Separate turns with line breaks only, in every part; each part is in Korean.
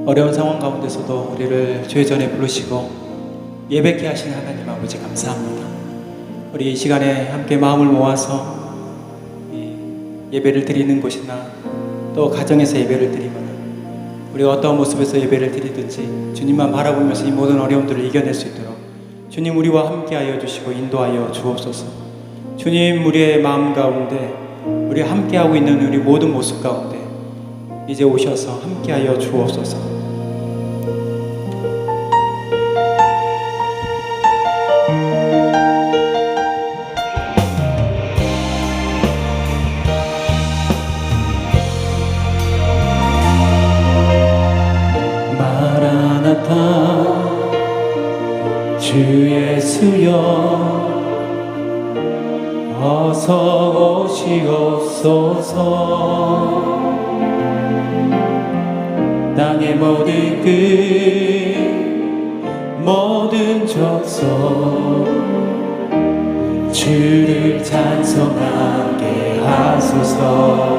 어려운 상황 가운데서도 우리를 주의 전에 부르시고 예배케 하신 하나님 아버지 감사합니다. 우리 이 시간에 함께 마음을 모아서 예배를 드리는 곳이나 또 가정에서 예배를 드리거나 우리가 어떤 모습에서 예배를 드리든지 주님만 바라보면서 이 모든 어려움들을 이겨낼 수 있도록 주님 우리와 함께하여 주시고 인도하여 주옵소서. 주님 우리의 마음 가운데 우리 함께하고 있는 우리 모든 모습 가운데 이제 오셔서 함께하여 주옵소서. 주 예수여 어서 오시옵소서. 땅의 모든 끝 모든 족속 주를 찬송하게 하소서.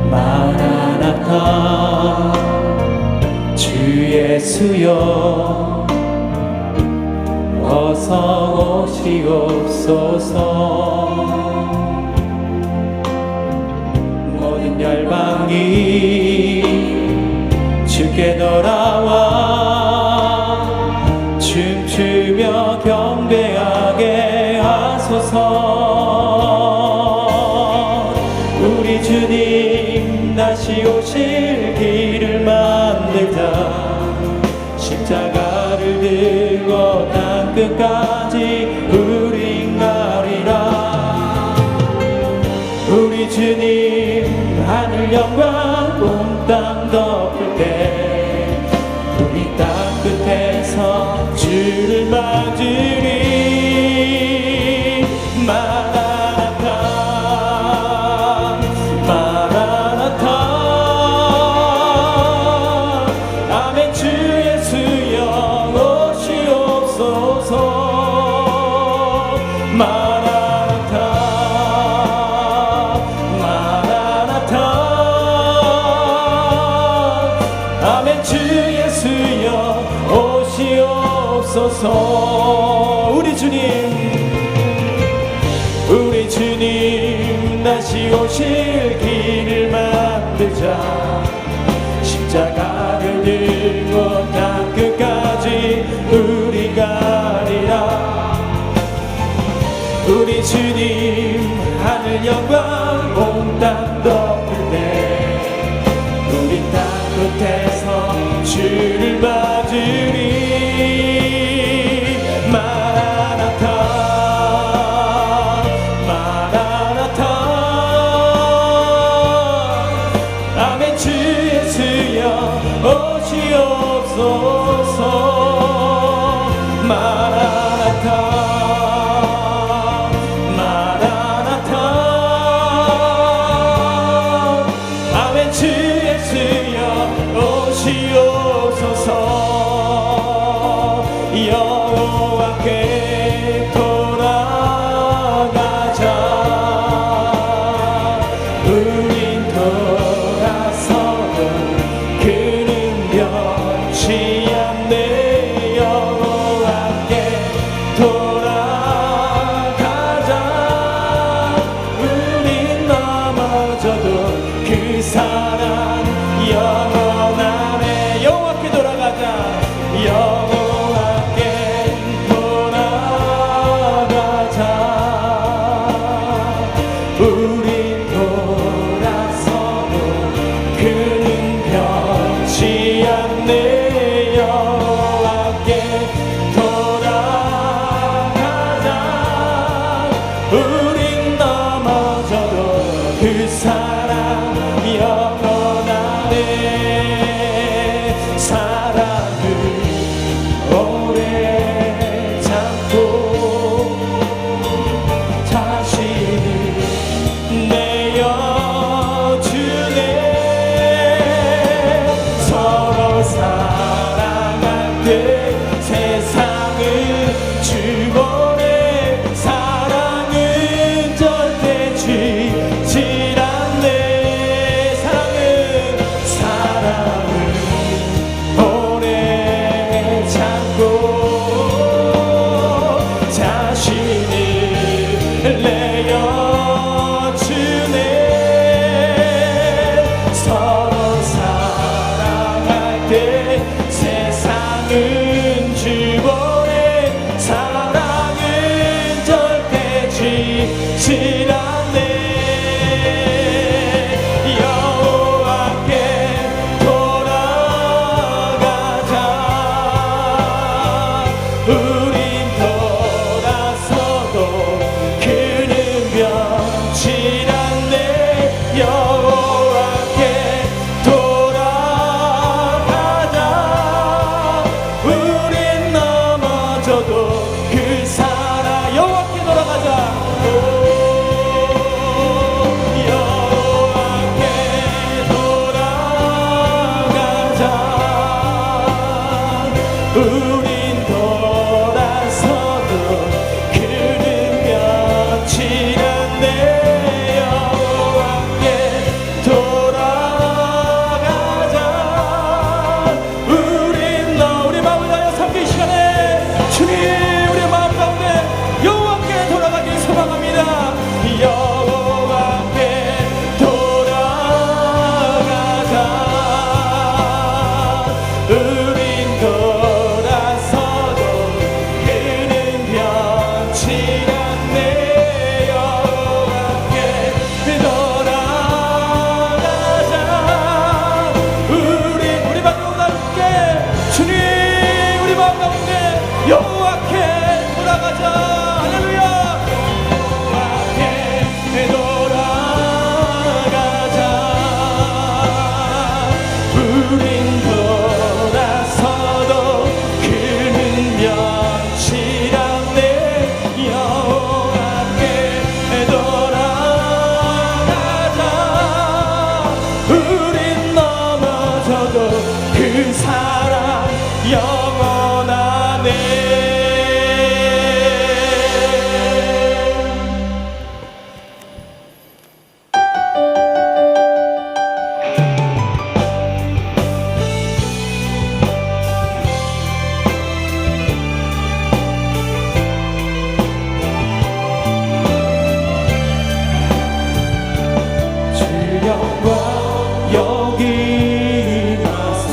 마라나타 주 예수여 어서 오시옵소서. 모든 열방이 주께 돌아와 춤추며 경배하게 하소서. 우리 주님 다시 오실 길을 만들자. 십자가를 들고 땅 끝까지 우리 가리라. 우리 주님 하늘 영광 온 땅 덮을 때 우리 땅 끝에서 주를 맞으리. 마라나타 마라나타 아멘. 주 예수여 오시옵소서. 마라나타 마라나타 아멘. 주 예수여 오시옵소서. 우리 주님 다시 오실 길을 만들자. 십자가를 들고 땅 끝까지 우리 가리라. 우리 주님 하늘 영광 온 땅 덮을 때 우리 땅 끝에서 주를 맞으리. 마라나타 마라나타 아멘. 주 예수여 오시옵소서. 마라나타 마라나타
내어 주네. 서로 사랑할 때 세상은 주보네. 사랑은 절대 지지 않네. 여호와께 돌아가자. 우린 돌아서도 그는 변치 않네. 여호와께 돌아가자. 우린 넘어져도 그 사랑. 여호와께 돌아가자. 여호와께 돌아가자. 우린 돌아서도 그는 변치 않네. 여호와께 돌아가자. 우린 우리 마음을 다하여 삼기 시간에 주님 우리의 마음 가운데 여호와께 돌아가길 소망합니다. 여호와께 돌아가자. 우린 돌아서도 그는 변치 않네. 여호와께 돌아가자. 우리 마음 가운데 주님 우리 마음 가운데 여호와께 돌아가자. 할렐루야. 여호와께 돌아가자. 우린 돌아서도 그는 변치 않네. 여호와께 돌아가자. 우린 넘어져도 그 사랑 영원하네. 주영광 여기 나사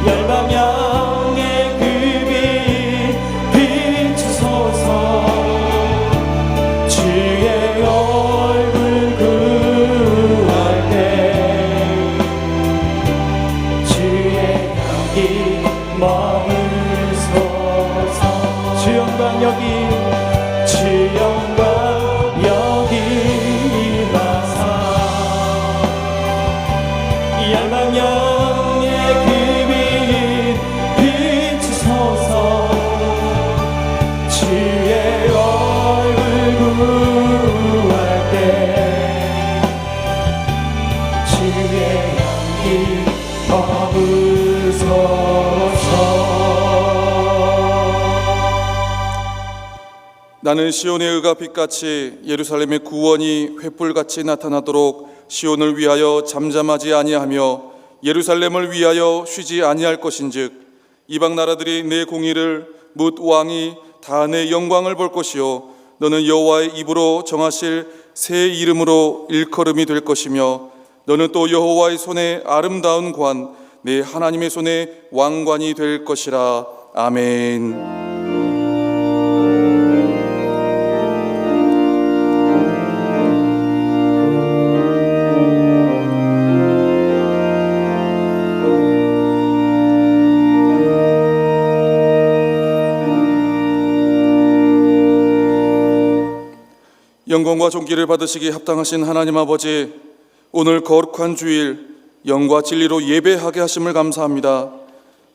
열방향의 그 빛 비추소서. 주의 얼굴 구할 때 주의 향기 머물소서. 주영광 여기 주영광 여기 나사 열방향의 그 빛 비추소서. 주의 얼굴 구할 때 주의 향기 머물소서.
나는 시온의 의가 빛같이 예루살렘의 구원이 횃불같이 나타나도록 시온을 위하여 잠잠하지 아니하며 예루살렘을 위하여 쉬지 아니할 것인즉 이방 나라들이 내 공의를 뭇 왕이 다 내 영광을 볼 것이요 너는 여호와의 입으로 정하실 새 이름으로 일컬음이 될 것이며 너는 또 여호와의 손에 아름다운 관 내 하나님의 손에 왕관이 될 것이라. 아멘. 영광과 존귀를 받으시기 합당하신 하나님 아버지, 오늘 거룩한 주일 영과 진리로 예배하게 하심을 감사합니다.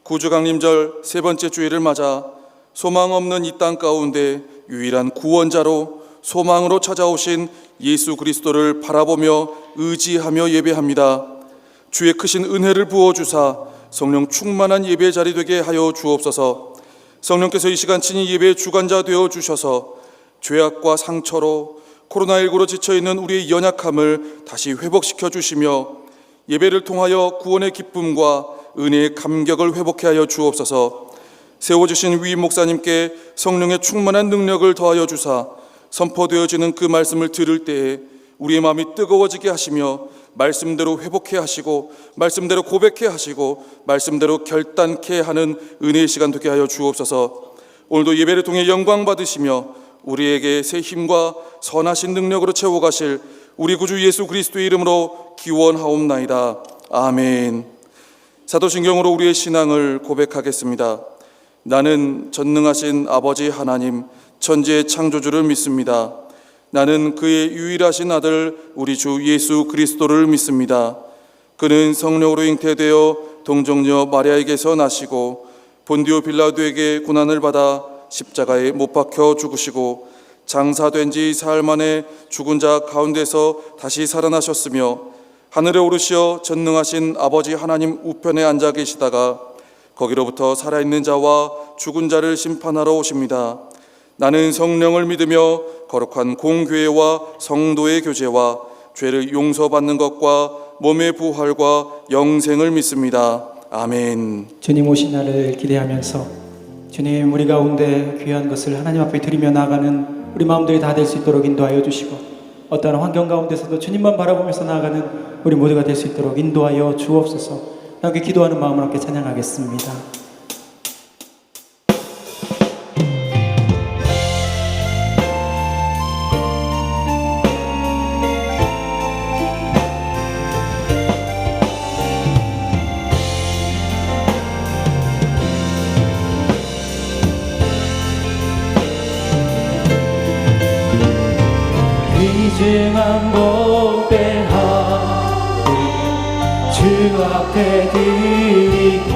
구주강림절 세 번째 주일을 맞아 소망 없는 이 땅 가운데 유일한 구원자로 소망으로 찾아오신 예수 그리스도를 바라보며 의지하며 예배합니다. 주의 크신 은혜를 부어주사 성령 충만한 예배 자리 되게 하여 주옵소서. 성령께서 이 시간 친히 예배의 주관자 되어 주셔서 죄악과 상처로 코로나19로 지쳐있는 우리의 연약함을 다시 회복시켜 주시며 예배를 통하여 구원의 기쁨과 은혜의 감격을 회복해 하여 주옵소서. 세워주신 위 목사님께 성령의 충만한 능력을 더하여 주사 선포되어지는 그 말씀을 들을 때에 우리의 마음이 뜨거워지게 하시며 말씀대로 회복해 하시고 말씀대로 고백해 하시고 말씀대로 결단케 하는 은혜의 시간 되게 하여 주옵소서. 오늘도 예배를 통해 영광 받으시며 우리에게 새 힘과 선하신 능력으로 채워가실 우리 구주 예수 그리스도의 이름으로 기원하옵나이다. 아멘. 사도신경으로 우리의 신앙을 고백하겠습니다. 나는 전능하신 아버지 하나님 천지의 창조주를 믿습니다. 나는 그의 유일하신 아들 우리 주 예수 그리스도를 믿습니다. 그는 성령으로 잉태되어 동정녀 마리아에게서 나시고 본디오 빌라도에게 고난을 받아 십자가에 못 박혀 죽으시고 장사된 지 사흘 만에 죽은 자 가운데서 다시 살아나셨으며 하늘에 오르시어 전능하신 아버지 하나님 우편에 앉아 계시다가 거기로부터 살아있는 자와 죽은 자를 심판하러 오십니다. 나는 성령을 믿으며 거룩한 공교회와 성도의 교제와 죄를 용서받는 것과 몸의 부활과 영생을 믿습니다. 아멘.
주님 오신 날을 기대하면서 주님 우리 가운데 귀한 것을 하나님 앞에 드리며 나아가는 우리 마음들이 다 될 수 있도록 인도하여 주시고 어떠한 환경 가운데서도 주님만 바라보면서 나아가는 우리 모두가 될 수 있도록 인도하여 주옵소서. 함께 기도하는 마음을 함께 찬양하겠습니다.
귀중한 복배하고 주 앞에 드리고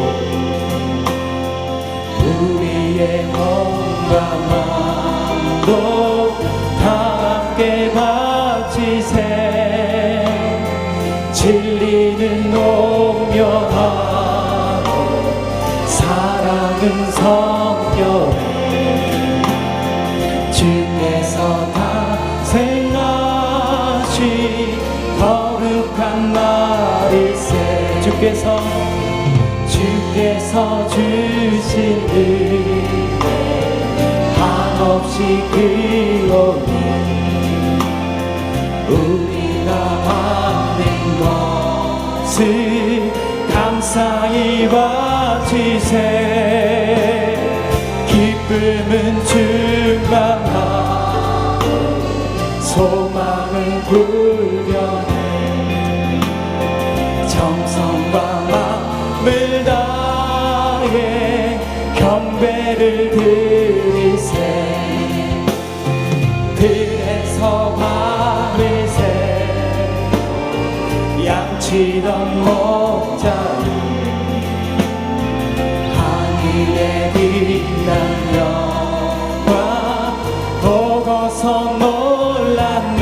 우리의 몸과 마음도 다 함께 바치세. 진리는 오묘하고 사랑은 성결해. 주께서 다 생하신 거룩한 날일세. 주께서 주신 은혜 한없이 크오니 우리가 받는 것을 감사히 바치세. 기쁨은 충만하고 소망은 불변해. 정성과 마음을 다해 경배를 드리세. 들에서 밤을 새 양치던 목자를 하늘에 빛난 영광 보고서 놀랐네.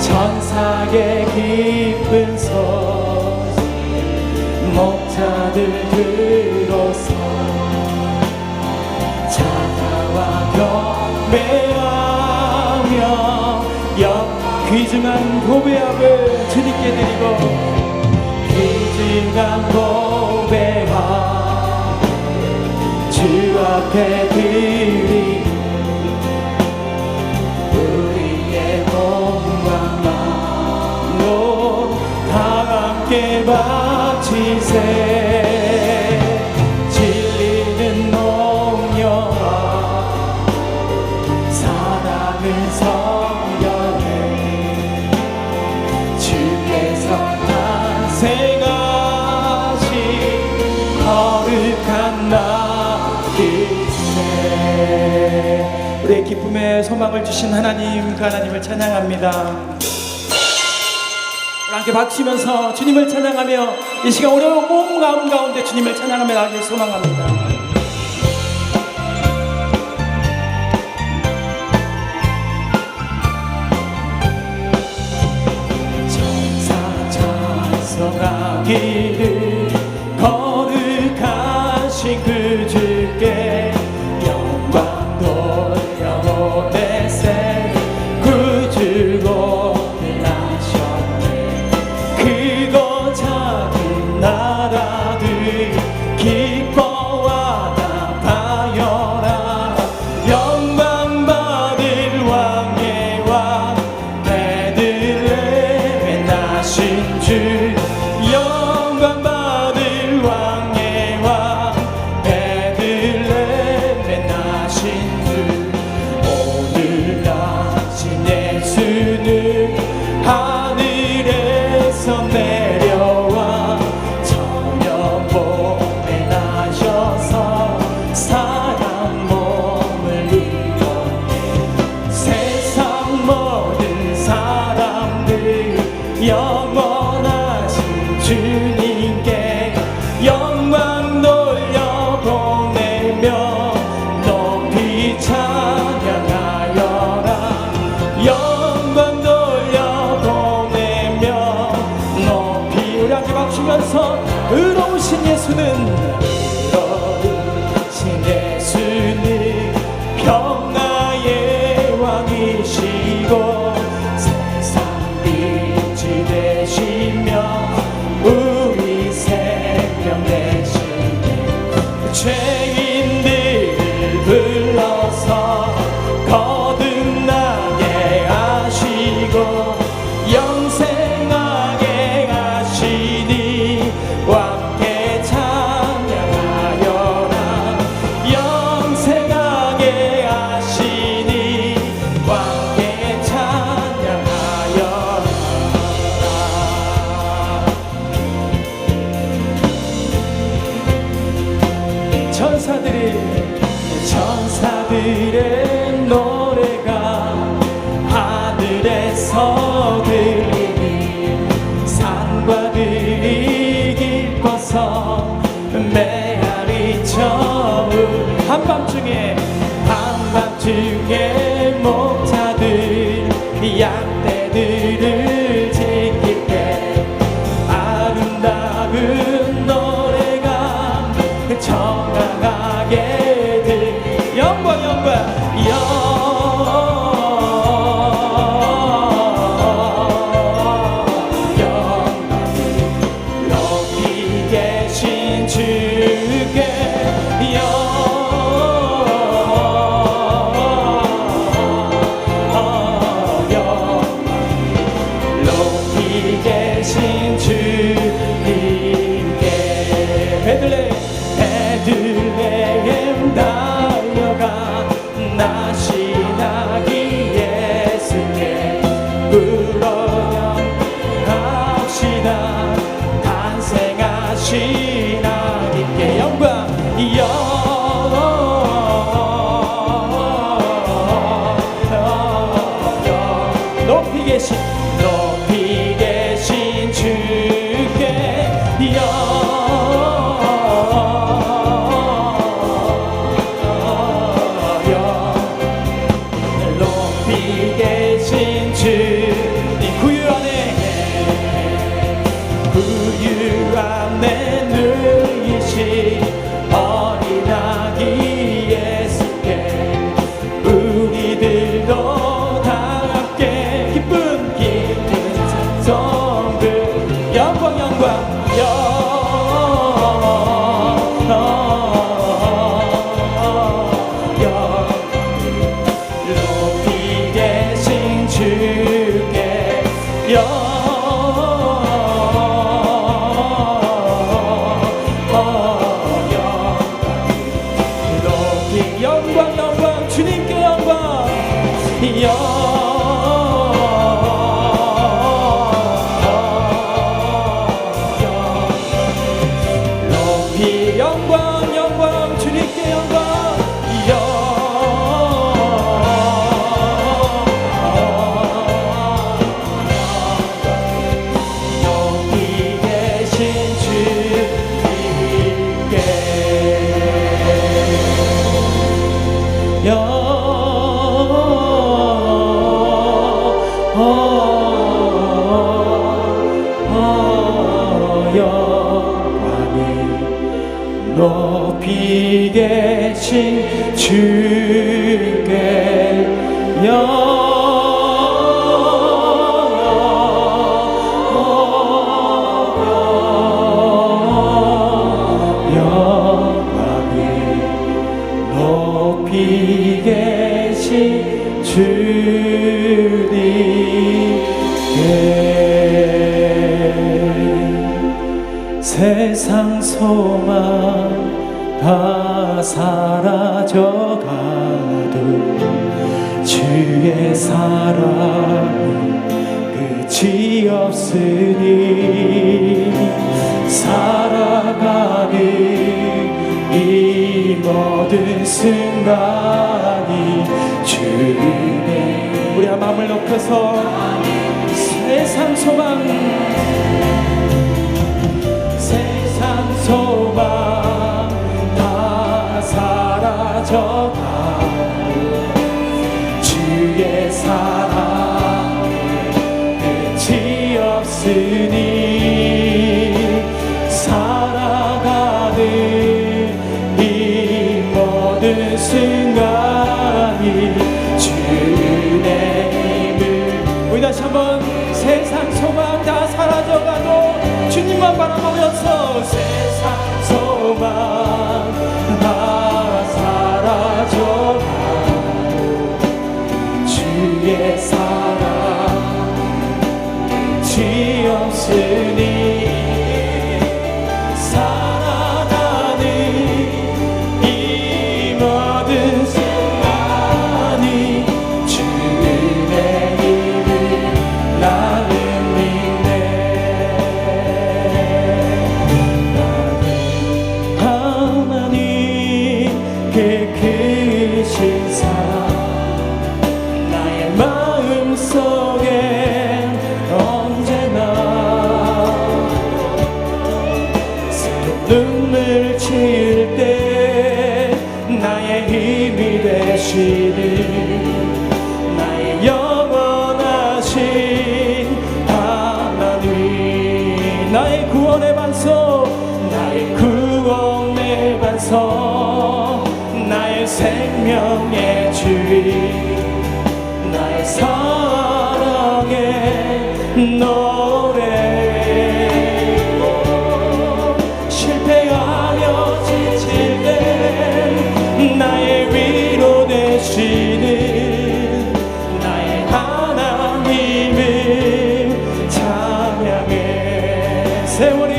천사의 기쁜 소식 목자들 들어서 찾아와 경배하며 귀중한 고배함을 주님께 드리고 귀중한 고배함 주 앞에 드리고 우리의 몸과 마음도 다 함께 바치세. 진리는 농영하고 사랑은 성결해. 주께서 탄생하신 거룩한 날일세. 우리의 기쁨에 소망을 주신 하나님, 그 하나님을 찬양합니다. 함께 박수면서 주님을 찬양하며 이 시간 어려운 몸 마음 가운데 주님을 찬양하며 나가길 소망합니다. 천사 찬송하기를 거룩하신 그 주께 영광 돌려 오대세. 구주고 크고 작은 나라들 기뻐 찬양하여라. 영광 돌려보내며 높이 우리 함께 박수면서 의로우신 예수는 예수는 평화의 왕이시고 세상 빛이 되시며 우리 생명 되시네. 죄인들을 불러서 거듭나게 하시고 영생하게 하시니 함께 찬양하여라. 영생하게 하시니 함께 찬양하여라. 천사들의 노래가 하늘에서 들리니 산과 들이 깊어서 메아리 처음 한밤중에 목자들 양떼들을 지킬 때 아름다운 노래가 청아하게 들 영광 높이 계신 주께 높이 계신 주님께 베들레헴 달려가 나시나기 예수께 불어갑시다. 탄생하신 아기께 영광 높이 계신 주께 높이 계신 주님 구유 안에 누이신 어린 아기 예수께 우리들도 다 함께 기쁜 찬송들 영광 높이 계신 주께 높이 영광 주님께 영광 높이 영광 주님께 영광 높이 계신 주님께 높이 계신 주께 영광이 높이 계신 주님께 세상 소망 다 사라져가도 주의 사랑은 끝이 없으니 살아가는 이 모든 순간이 주님의 우리 한 마음을 높여서 세상 소망 다 사라져가 사랑 끝이 없으니 살아가는 이 모든 순간이 주의 힘을. 우리 다시 한번 세상 소망 다 사라져가도 주님만 바라보면서 세상 소망 다 사라져가도 주의 사랑 끝이 없으니 살아가는 이 모든 순간이 주의 힘을 나는 믿네. 하나님 크신 사랑 나의 마음속에 언제나 눈물 지을 때 나의 힘이 되시는 나의 영원하신 하나님 나의 구원의 반석 나의 구원의 반석 나의 생명의 주인 나의 사랑의 노래 실패하며 지칠 때 나의 위로 되시는 나의 하나님을 찬양해. 세월이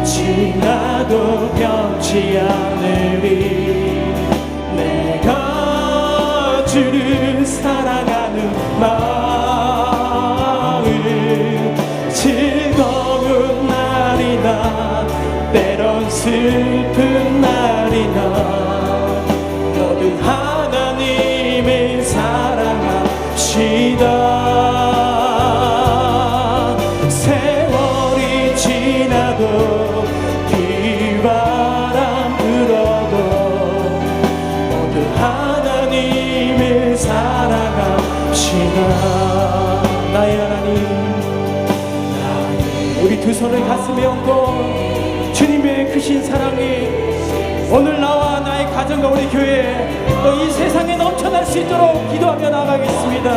지나도 변치 않으리 내가 주를 사랑하는 마음 즐거운 날이나 때론 슬픈 날이나 모두 하나님을 사랑합시다. 세월이 지나도 비바람 불어도 모두 하나님을 사랑합시다. 나의 하나님 우리 두 손을 가슴에 얹고 주님의 크신 사랑이 오늘 나와 나의 가정과 우리 교회 또 이 세상에 넘쳐날 수 있도록 기도하며 나가겠습니다.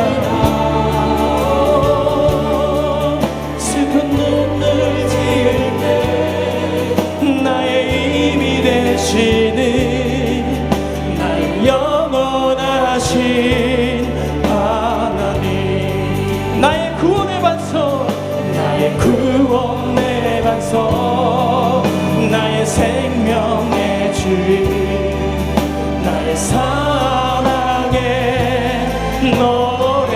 슬픈 눈을 지을 때 나의 힘이 되시는 나의 영원하신 하나님 나의 구원의 반석 나의 구원의 반석 나의 생명의 주인 나의 사랑의 노래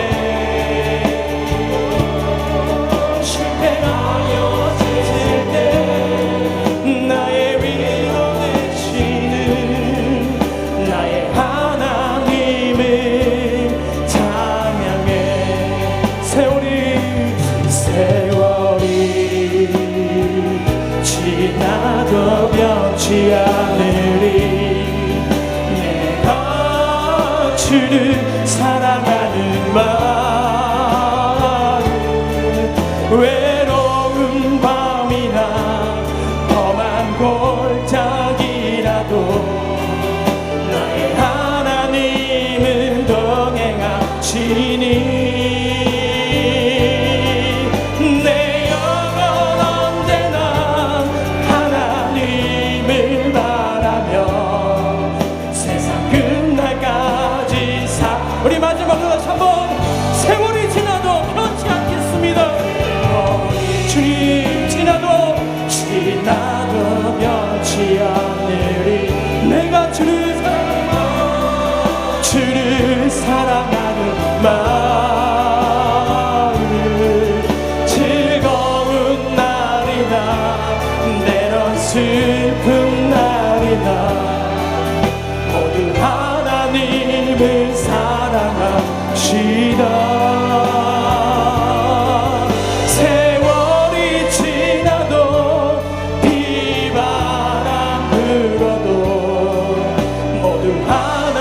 실패하여 지칠 때 나의 위로 되시는 나의 하나님을 찬양해. 세월이 지나도 변치 않으리 내가 주를 사랑하는 마음 외로운 밤이나 험한 골짜기라도 나의 하나님은 동행하시니 우리 마지막으로 다시 한번 세월이 지나도 변치 않겠습니다. 주님 지나도 변치 않으리 내가 주를 사랑하는 마음 즐거운 날이나 때론 슬픈 날이나 모두 하나님을 사랑합시다. 세월이 지나도 비바람 불어도 모두 하나님을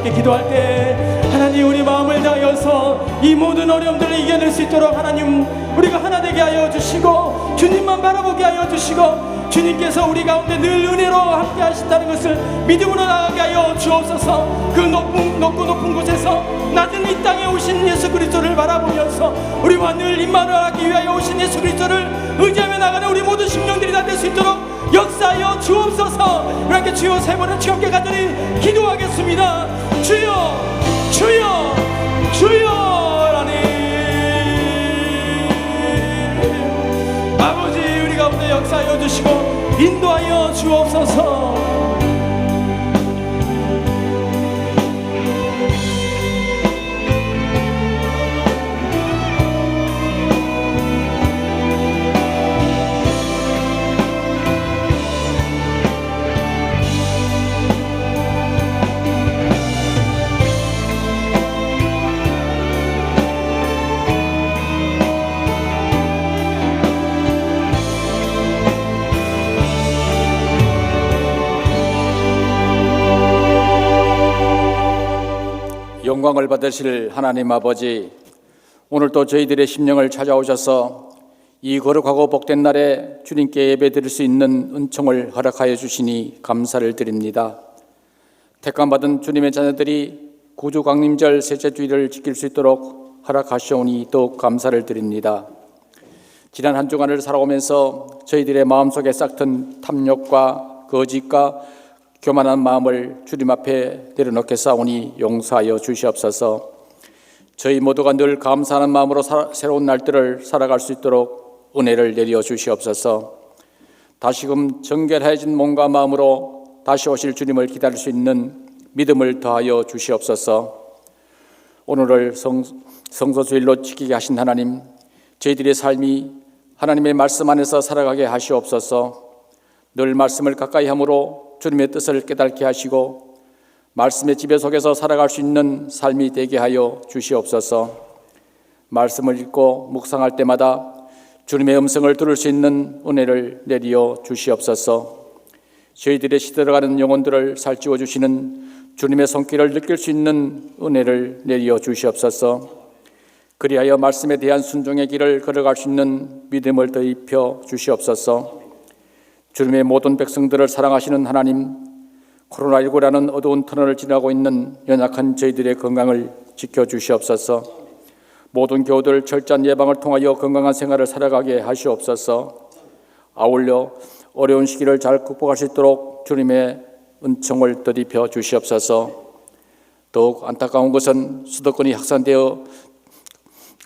함께 기도할 때 하나님 우리 마음을 다하여서 이 모든 어려움들을 이겨낼 수 있도록 하나님 우리가 하나 되게 하여 주시고 주님만 바라보게 하여 주시고 주님께서 우리 가운데 늘 은혜로 함께 하신다는 것을 믿음으로 나가게 하여 주옵소서. 그 높은 곳에서 낮은 이 땅에 오신 예수 그리스도를 바라보면서 우리와 늘 임마누엘 하기 위하여 오신 예수 그리스도를 의지하며 나가는 우리 모든 심령들이 다 될 수 있도록 역사하여 주옵소서. 이렇게 주여 세 번을 즐겁게 간절히 기도하겠습니다. 주여 주여 주여 하나님 아버지 우리 가운데 역사하여 주시고 인도하여 주옵소서.
영광을 받으실 하나님 아버지, 오늘도 저희들의 심령을 찾아오셔서 이 거룩하고 복된 날에 주님께 예배드릴 수 있는 은총을 허락하여 주시니 감사를 드립니다. 택감받은 주님의 자녀들이 구주 강림절 셋째 주일을 지킬 수 있도록 허락하시오니 더욱 감사를 드립니다. 지난 한 주간을 살아오면서 저희들의 마음속에 싹튼 탐욕과 거짓과 교만한 마음을 주님 앞에 내려놓겠사오니 용서하여 주시옵소서. 저희 모두가 늘 감사하는 마음으로 새로운 날들을 살아갈 수 있도록 은혜를 내려 주시옵소서. 다시금 정결해진 몸과 마음으로 다시 오실 주님을 기다릴 수 있는 믿음을 더하여 주시옵소서. 오늘을 성소주일로 지키게 하신 하나님, 저희들의 삶이 하나님의 말씀 안에서 살아가게 하시옵소서. 늘 말씀을 가까이 함으로 주님의 뜻을 깨닫게 하시고 말씀의 지배 속에서 살아갈 수 있는 삶이 되게 하여 주시옵소서. 말씀을 읽고 묵상할 때마다 주님의 음성을 들을 수 있는 은혜를 내리어 주시옵소서. 저희들의 시들어가는 영혼들을 살찌워 주시는 주님의 손길을 느낄 수 있는 은혜를 내리어 주시옵소서. 그리하여 말씀에 대한 순종의 길을 걸어갈 수 있는 믿음을 더 입혀 주시옵소서. 주님의 모든 백성들을 사랑하시는 하나님, 코로나19라는 어두운 터널을 지나고 있는 연약한 저희들의 건강을 지켜주시옵소서. 모든 교우들 철저한 예방을 통하여 건강한 생활을 살아가게 하시옵소서. 아울러 어려운 시기를 잘 극복할 수 있도록 주님의 은총을 덧입혀 주시옵소서. 더욱 안타까운 것은 수도권이 확산되어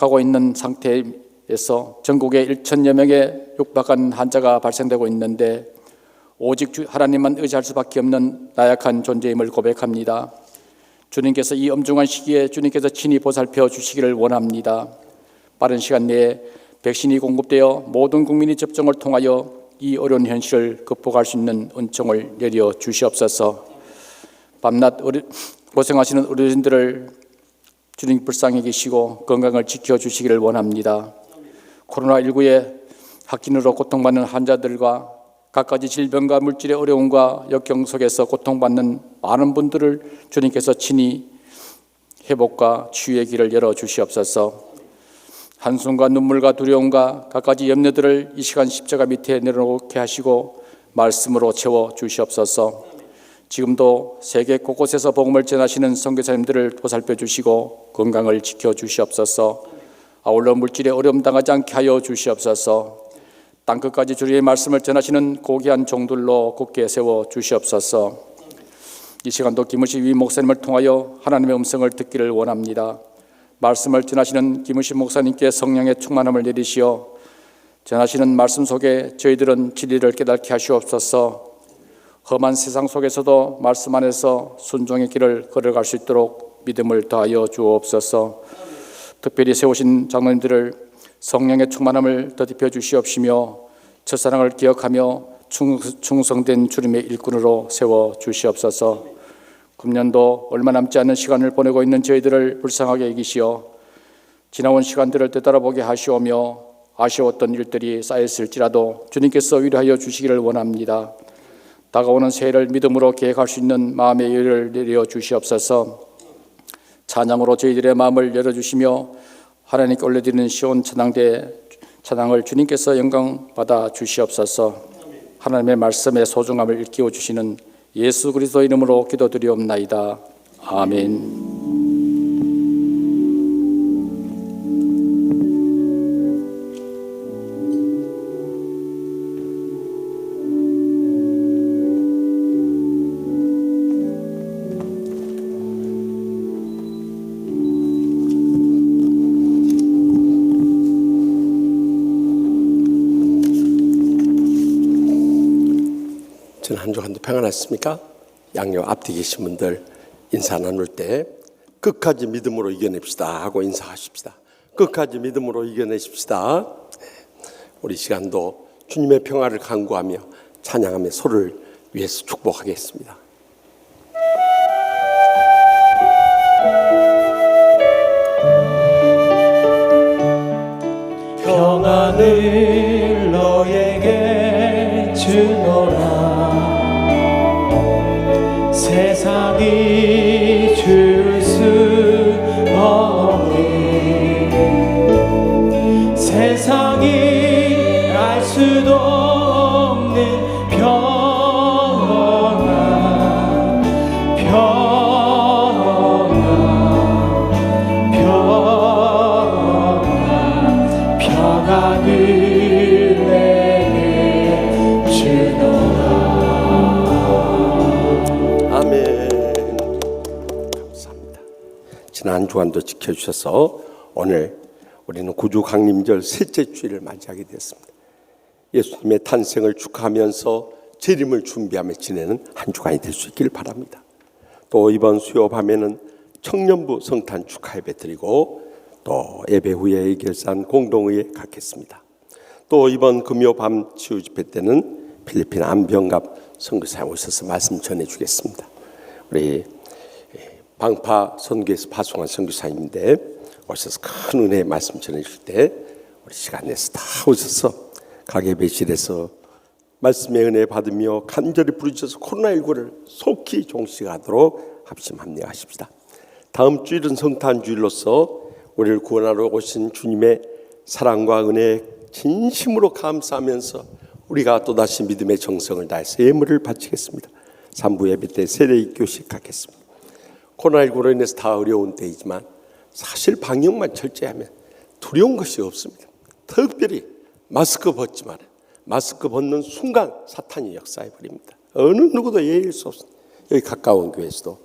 가고 있는 상태에서 전국에 1,000여 명의 육박한 환자가 발생되고 있는데 오직 하나님만 의지할 수밖에 없는 나약한 존재임을 고백합니다. 주님께서 이 엄중한 시기에 주님께서 친히 보살펴 주시기를 원합니다. 빠른 시간 내에 백신이 공급되어 모든 국민이 접종을 통하여 이 어려운 현실을 극복할 수 있는 은총을 내려 주시옵소서. 밤낮 고생하시는 어르신들을 주님 불쌍히 계시고 건강을 지켜주시기를 원합니다. 코로나19의 확진으로 고통받는 환자들과 갖가지 질병과 물질의 어려움과 역경 속에서 고통받는 많은 분들을 주님께서 친히 회복과 치유의 길을 열어주시옵소서. 한숨과 눈물과 두려움과 갖가지 염려들을 이 시간 십자가 밑에 내려놓게 하시고 말씀으로 채워주시옵소서. 지금도 세계 곳곳에서 복음을 전하시는 선교사님들을 보살펴 주시고 건강을 지켜주시옵소서. 아울러 물질에 어려움 당하지 않게 하여 주시옵소서. 땅끝까지 주님의 말씀을 전하시는 고귀한 종들로 굳게 세워 주시옵소서. 이 시간도 김우식 위 목사님을 통하여 하나님의 음성을 듣기를 원합니다. 말씀을 전하시는 김우식 목사님께 성령의 충만함을 내리시어 전하시는 말씀 속에 저희들은 진리를 깨닫게 하시옵소서. 험한 세상 속에서도 말씀 안에서 순종의 길을 걸어갈 수 있도록 믿음을 더하여 주옵소서. 특별히 세우신 장로님들을 성령의 충만함을 더입혀 주시옵시며 첫사랑을 기억하며 충성된 주님의 일꾼으로 세워 주시옵소서. 금년도 얼마 남지 않은 시간을 보내고 있는 저희들을 불쌍하게 여기시어 지나온 시간들을 되돌아보게 하시오며 아쉬웠던 일들이 쌓였을지라도 주님께서 위로하여 주시기를 원합니다. 다가오는 새해를 믿음으로 계획할 수 있는 마음의 여유를 내려 주시옵소서. 찬양으로 저희들의 마음을 열어주시며 하나님께 올려드리는 시온 찬양을 주님께서 영광 받아 주시옵소서. 하나님의 말씀의 소중함을 일깨워 주시는 예수 그리스도 이름으로 기도드리옵나이다. 아멘.
한 주간도 평안하십니까? 양옆 앞뒤 계신 분들 인사 나눌 때 끝까지 믿음으로 이겨냅시다 하고 인사하십시다. 끝까지 믿음으로 이겨내십시다. 우리 시간도 주님의 평화를 간구하며 찬양하며 서로를 위해서 축복하겠습니다.
평안을 너에게 주노라. 세상이 줄 수 없는, 세상이 알 수도 없는 평안, 평안을 내게 주노라.
지난 주간도 지켜주셔서 오늘 우리는 구주 강림절 셋째 주일을 맞이하게 되었습니다. 예수님의 탄생을 축하하면서 재림을 준비하며 지내는 한 주간이 될 수 있기를 바랍니다. 또 이번 수요 밤에는 청년부 성탄 축하 예배 드리고 또 예배 후에 결산 공동의회 갖겠습니다. 또 이번 금요 밤 치유 집회 때는 필리핀 안병갑 선교사에 오셔서 말씀 전해주겠습니다. 우리 방파 선교에서 파송한 선교사님인데 오셔서 큰 은혜의 말씀 전해줄 때 우리 시간 내서 다 오셔서 각 예배실에서 말씀의 은혜 받으며 간절히 부르셔서 코로나19를 속히 종식하도록 합심합력하십시다. 다음 주일은 성탄주일로서 우리를 구원하러 오신 주님의 사랑과 은혜에 진심으로 감사하면서 우리가 또다시 믿음의 정성을 다해서 예물을 바치겠습니다. 3부 예배 때 세례교식 갖겠습니다. 코로나19로 인해서 다 어려운 때이지만 사실 방역만 철저하면 두려운 것이 없습니다. 특별히 마스크 벗지 말아요. 마스크 벗는 순간 사탄이 역사해버립니다. 어느 누구도 예의일 수 없습니다. 여기 가까운 교회에서도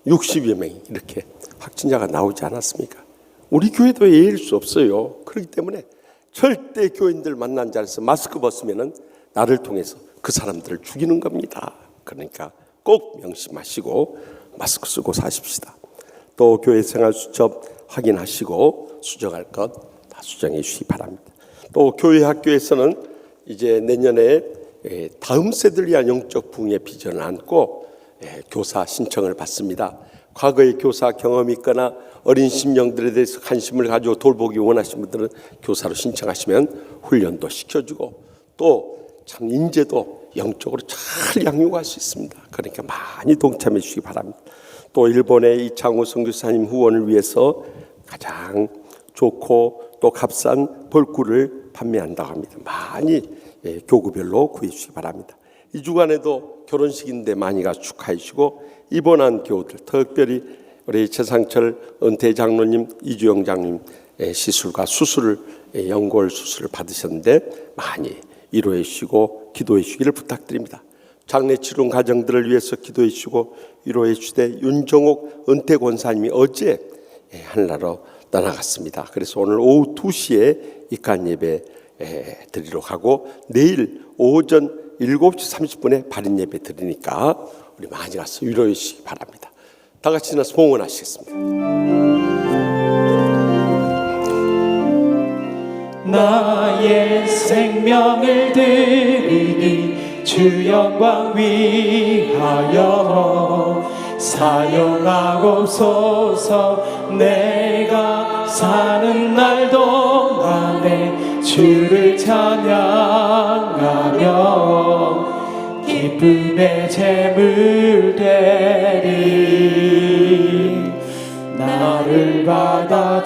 60여 명이 이렇게 확진자가 나오지 않았습니까? 우리 교회도 예의일 수 없어요. 그렇기 때문에 절대 교인들 만난 자리에서 마스크 벗으면 나를 통해서 그 사람들을 죽이는 겁니다. 그러니까 꼭 명심하시고 마스크 쓰고 사십시다. 또 교회 생활 수첩 확인하시고 수정할 것 다 수정해 주시기 바랍니다. 또 교회 학교에서는 이제 내년에 다음 세대를 위한 영적 부흥의 비전을 안고 교사 신청을 받습니다. 과거에 교사 경험이 있거나 어린 심령들에 대해서 관심을 가지고 돌보기 원하시는 분들은 교사로 신청하시면 훈련도 시켜주고 또 참 인재도 영적으로 잘 양육할 수 있습니다. 그러니까 많이 동참해 주시기 바랍니다. 또 일본의 이창호 선교사님 후원을 위해서 가장 좋고 또 값싼 벌꿀을 판매한다고 합니다. 많이 교구별로 구해 주시기 바랍니다. 이 주간에도 결혼식인데 많이 가서 축하해 주시고 입원한 교우들 특별히 우리 최상철 은퇴 장로님, 이주영 장님 시술과 수술을 연골 수술을 받으셨는데 많이 위로해 주시고 기도해 주시기를 부탁드립니다. 장례 치른 가정들을 위해서 기도해 주시고 위로해 주시되 윤정옥 은퇴 권사님이 어제 하늘나라로 떠나갔습니다. 그래서 오늘 오후 2시에 입간 예배 드리러 가고 내일 오전 7시 30분에 발인 예배 드리니까 우리 많이 가서 위로해 주시기 바랍니다. 다 같이 나서 봉헌하시겠습니다.
나의 생명을 드리니 주 영광 위하여 사용하옵소서. 내가 사는 날 동안에 주를 찬양하며 기쁨의 제물 되리. 나를 받아주소서.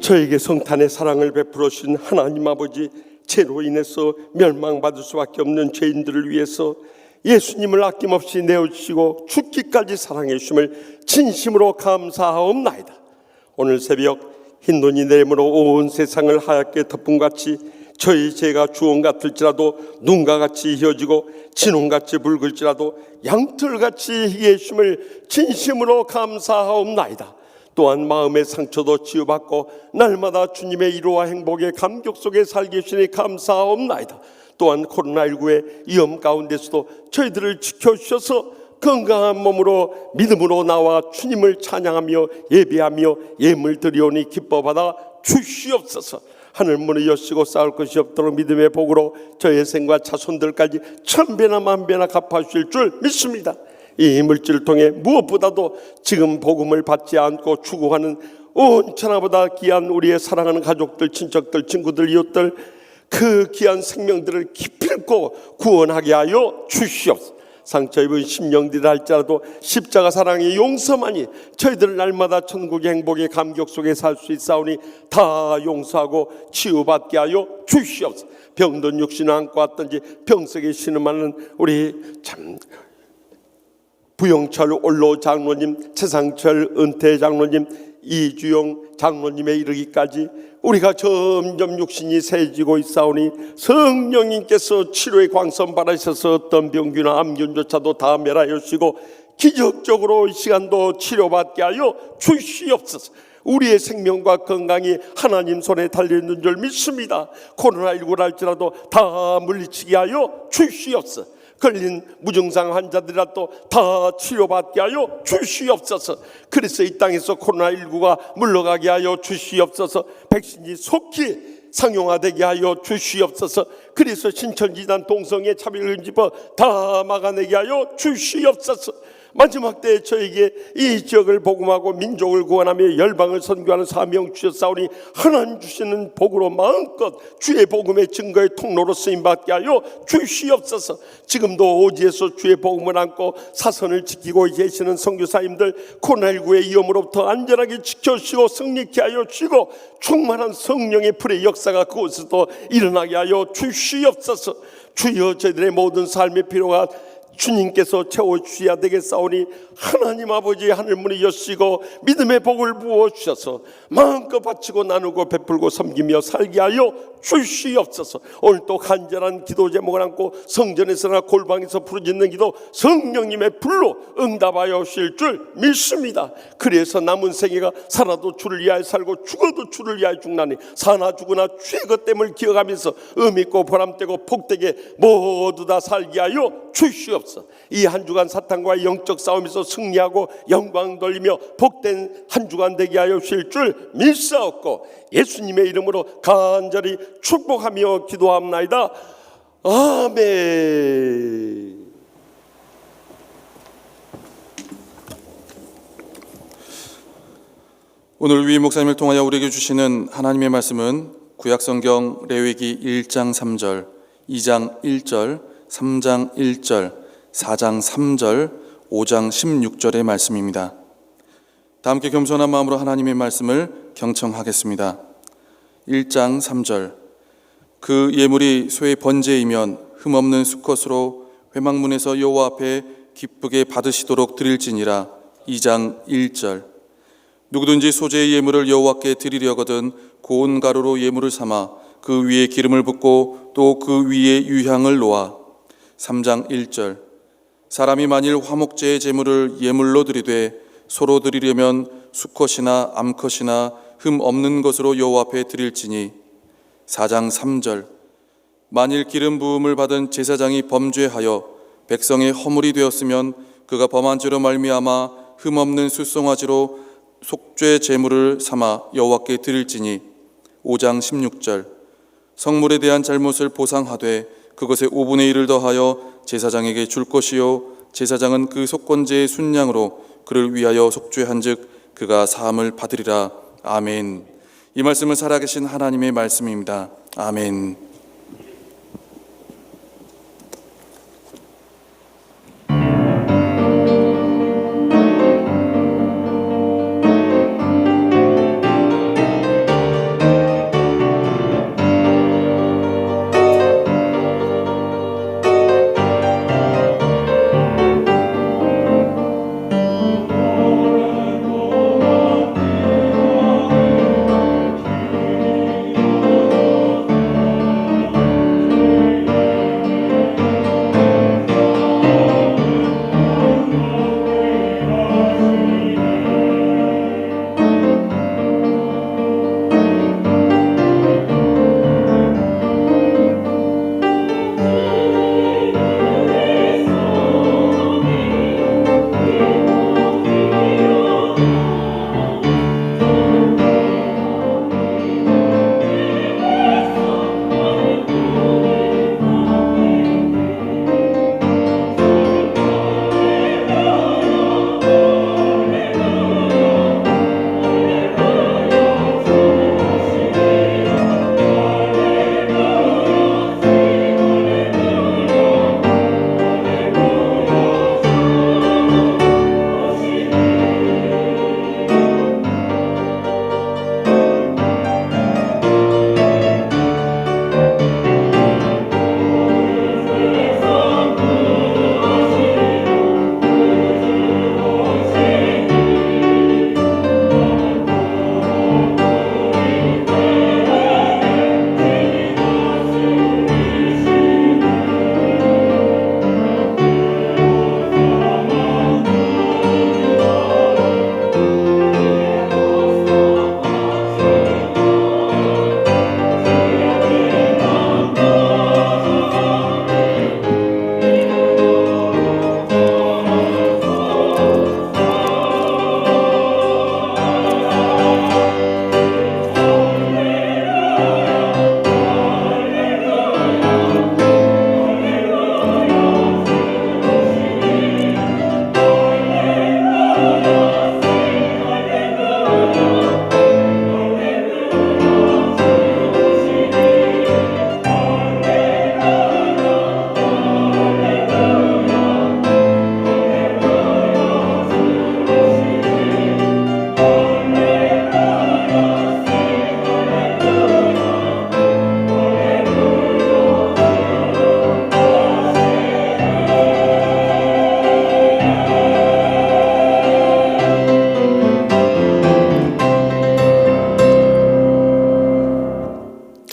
저에게 성탄의 사랑을 베풀어 주신 하나님 아버지, 죄로 인해서 멸망받을 수밖에 없는 죄인들을 위해서 예수님을 아낌없이 내어주시고 죽기까지 사랑해 주심을 진심으로 감사하옵나이다. 오늘 새벽 흰눈이 내림으로 온 세상을 하얗게 덮음같이 저희 죄가 주홍 같을지라도 눈과 같이 희어지고 진홍같이 붉을지라도 양털같이 희게 해주심을 진심으로 감사하옵나이다. 또한 마음의 상처도 치유받고 날마다 주님의 위로와 행복의 감격 속에 살게 해주시니 감사하옵나이다. 또한 코로나19의 위험 가운데서도 저희들을 지켜주셔서 건강한 몸으로 믿음으로 나와 주님을 찬양하며 예배하며 예물 드리오니 기뻐받아 주시옵소서. 하늘 문을 여시고 싸울 것이 없도록 믿음의 복으로 저의 생과 자손들까지 천배나 만배나 갚아주실 줄 믿습니다. 이 물질을 통해 무엇보다도 지금 복음을 받지 않고 추구하는 온 천하보다 귀한 우리의 사랑하는 가족들, 친척들, 친구들, 이웃들, 그 귀한 생명들을 기필코 구원하게 하여 주시옵소서. 상처 입은 심령들이라 할지라도 십자가 사랑의 용서만이 저희들 날마다 천국의 행복의 감격 속에 살 수 있사오니 다 용서하고 치유받게 하여 주시옵소서. 병든 육신을 안고 왔든지 병석에 신음하는 우리 참 부영철 올로 장로님, 최상철 은퇴 장로님, 이주영 장로님에 이르기까지 우리가 점점 육신이 세지고 있사오니 성령님께서 치료의 광선 받으셔서 어떤 병균이나 암균조차도 다 멸하여 주시고 기적적으로 이 시간도 치료받게 하여 주시옵소서. 우리의 생명과 건강이 하나님 손에 달려있는 줄 믿습니다. 코로나19를 할지라도 다 물리치게 하여 주시옵소서. 걸린 무증상 환자들이라도 다 치료받게 하여 주시옵소서. 그래서 이 땅에서 코로나19가 물러가게 하여 주시옵소서. 백신이 속히 상용화되게 하여 주시옵소서. 그래서 신천지단 동성애 차별을 집어 다 막아내게 하여 주시옵소서. 마지막 때에 저에게 이 지역을 복음하고 민족을 구원하며 열방을 선교하는 사명 주셨사오니 하나님 주시는 복으로 마음껏 주의 복음의 증거의 통로로 쓰임받게 하여 주시옵소서. 지금도 오지에서 주의 복음을 안고 사선을 지키고 계시는 선교사님들 코로나19의 위험으로부터 안전하게 지켜주시고 승리케 하여 주시고 충만한 성령의 불의 역사가 그곳에도 일어나게 하여 주시옵소서. 주여 저희들의 모든 삶의 필요가 주님께서 채워주셔야 되겠사오니 하나님 아버지 하늘문을 여시고 믿음의 복을 부어주셔서 마음껏 바치고 나누고 베풀고 섬기며 살게 하여 주시옵소서. 오늘 또 간절한 기도 제목을 안고 성전에서나 골방에서 부르짖는 기도 성령님의 불로 응답하여 주실 줄 믿습니다. 그래서 남은 생애가 살아도 주를 위하여 살고 죽어도 주를 위하여 죽나니 사나 죽으나 주의 것됨을 기억하면서 의미있고 보람되고 복되게 모두 다 살게 하여 주시옵소서. 이 한 주간 사탄과의 영적 싸움에서 승리하고 영광 돌리며 복된 한 주간 되게 하여 주실 줄 믿사옵고 예수님의 이름으로 간절히 축복하며 기도합나이다. 아멘.
오늘 위 목사님을 통하여 우리에게 주시는 하나님의 말씀은 구약성경 레위기 1장 3절, 2장 1절, 3장 1절, 4장 3절, 5장 16절의 말씀입니다. 다 함께 겸손한 마음으로 하나님의 말씀을 경청하겠습니다. 1장 3절, 그 예물이 소의 번제이면 흠없는 수컷으로 회막문에서 여호와 앞에 기쁘게 받으시도록 드릴지니라. 2장 1절, 누구든지 소재의 예물을 여호와께 드리려거든 고운 가루로 예물을 삼아 그 위에 기름을 붓고 또 그 위에 유향을 놓아. 3장 1절, 사람이 만일 화목제의 제물을 예물로 드리되 소로 드리려면 수컷이나 암컷이나 흠 없는 것으로 여호와 앞에 드릴지니. 4장 3절, 만일 기름 부음을 받은 제사장이 범죄하여 백성의 허물이 되었으면 그가 범한 죄로 말미암아 흠 없는 숫송아지로 속죄 제물을 삼아 여호와께 드릴지니. 5장 16절, 성물에 대한 잘못을 보상하되 그것의 5분의 1을 더하여 제사장에게 줄 것이요 제사장은 그 속건제의 순양으로 그를 위하여 속죄한즉 그가 사함을 받으리라. 아멘. 이 말씀은 살아계신 하나님의 말씀입니다. 아멘.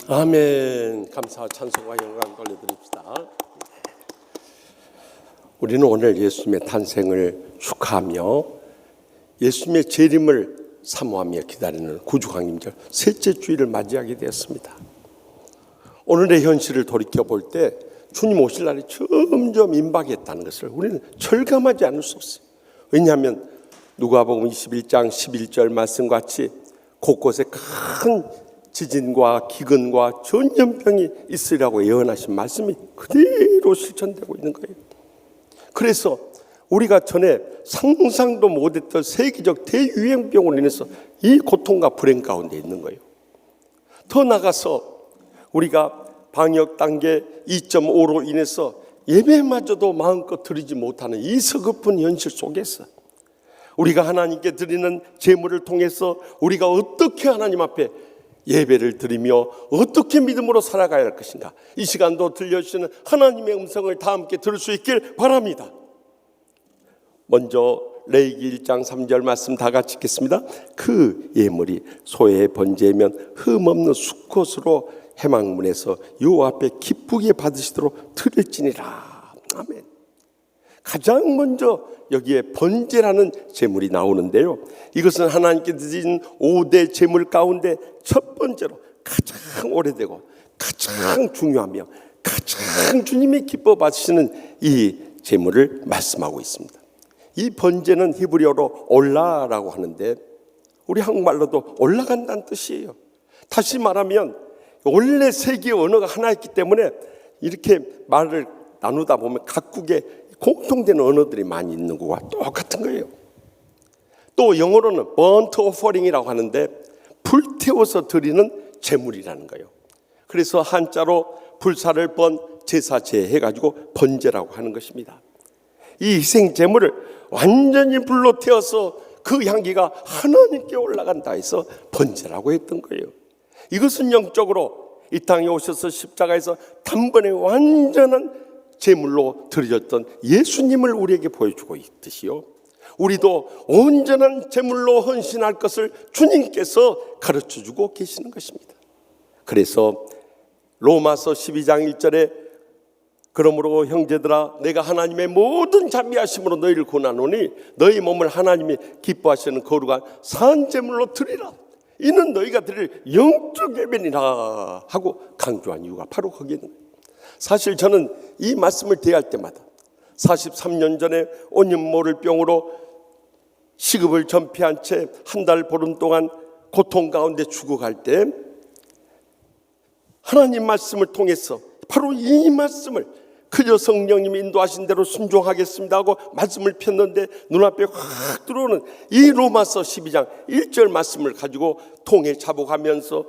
아멘. 감사와 찬송과 영광 돌려드립시다. 우리는 오늘 예수님의 탄생을 축하하며 예수님의 재림을 사모하며 기다리는 구주강림절 셋째 주일을 맞이하게 되었습니다. 오늘의 현실을 돌이켜볼 때 주님 오실 날이 점점 임박했다는 것을 우리는 절감하지 않을 수 없어요. 왜냐하면 누가복음 21장 11절 말씀과 같이 곳곳에 큰 지진과 기근과 전염병이 있으리라고 예언하신 말씀이 그대로 실천되고 있는 거예요. 그래서 우리가 전에 상상도 못했던 세계적 대유행병으로 인해서 이 고통과 불행 가운데 있는 거예요. 더 나아가서 우리가 방역 단계 2.5로 인해서 예배마저도 마음껏 드리지 못하는 이 서글픈 현실 속에서 우리가 하나님께 드리는 제물을 통해서 우리가 어떻게 하나님 앞에 예배를 드리며 어떻게 믿음으로 살아가야 할 것인가, 이 시간도 들려주시는 하나님의 음성을 다 함께 들을 수 있길 바랍니다. 먼저 레위기 1장 3절 말씀 다 같이 읽겠습니다. 그 예물이 소의 번제면 흠없는 수컷으로 회막문에서 여호와 앞에 기쁘게 받으시도록 드릴지니라. 아멘. 가장 먼저 여기에 번제라는 제물이 나오는데요, 이것은 하나님께 드린 5대 제물 가운데 첫 번째로 가장 오래되고 가장 중요하며 가장 주님이 기뻐 받으시는 이 제물을 말씀하고 있습니다. 이 번제는 히브리어로 올라라고 하는데 우리 한국말로도 올라간다는 뜻이에요. 다시 말하면 원래 세계의 언어가 하나였기 때문에 이렇게 말을 나누다 보면 각국의 공통된 언어들이 많이 있는 것과 똑같은 거예요. 또 영어로는 burnt offering이라고 하는데 불태워서 드리는 제물이라는 거예요. 그래서 한자로 불사를 번 제사제 해가지고 번제라고 하는 것입니다. 이 희생 제물을 완전히 불로 태워서 그 향기가 하나님께 올라간다 해서 번제라고 했던 거예요. 이것은 영적으로 이 땅에 오셔서 십자가에서 단번에 완전한 제물로 드려졌던 예수님을 우리에게 보여주고 있듯이요, 우리도 온전한 제물로 헌신할 것을 주님께서 가르쳐주고 계시는 것입니다. 그래서 로마서 12장 1절에 그러므로 형제들아 내가 하나님의 모든 자비하심으로 너희를 권하노니 너희 몸을 하나님이 기뻐하시는 거룩한 산제물로 드리라. 이는 너희가 드릴 영적 예배니라 하고 강조한 이유가 바로 거기에 있는 거예요. 사실 저는 이 말씀을 대할 때마다 43년 전에 온연모를 병으로 시급을 전폐한 채 한 달 보름 동안 고통 가운데 죽어갈 때 하나님 말씀을 통해서 바로 이 말씀을 그저 성령님이 인도하신 대로 순종하겠습니다 하고 말씀을 폈는데 눈앞에 확 들어오는 이 로마서 12장 1절 말씀을 가지고 통에 자복하면서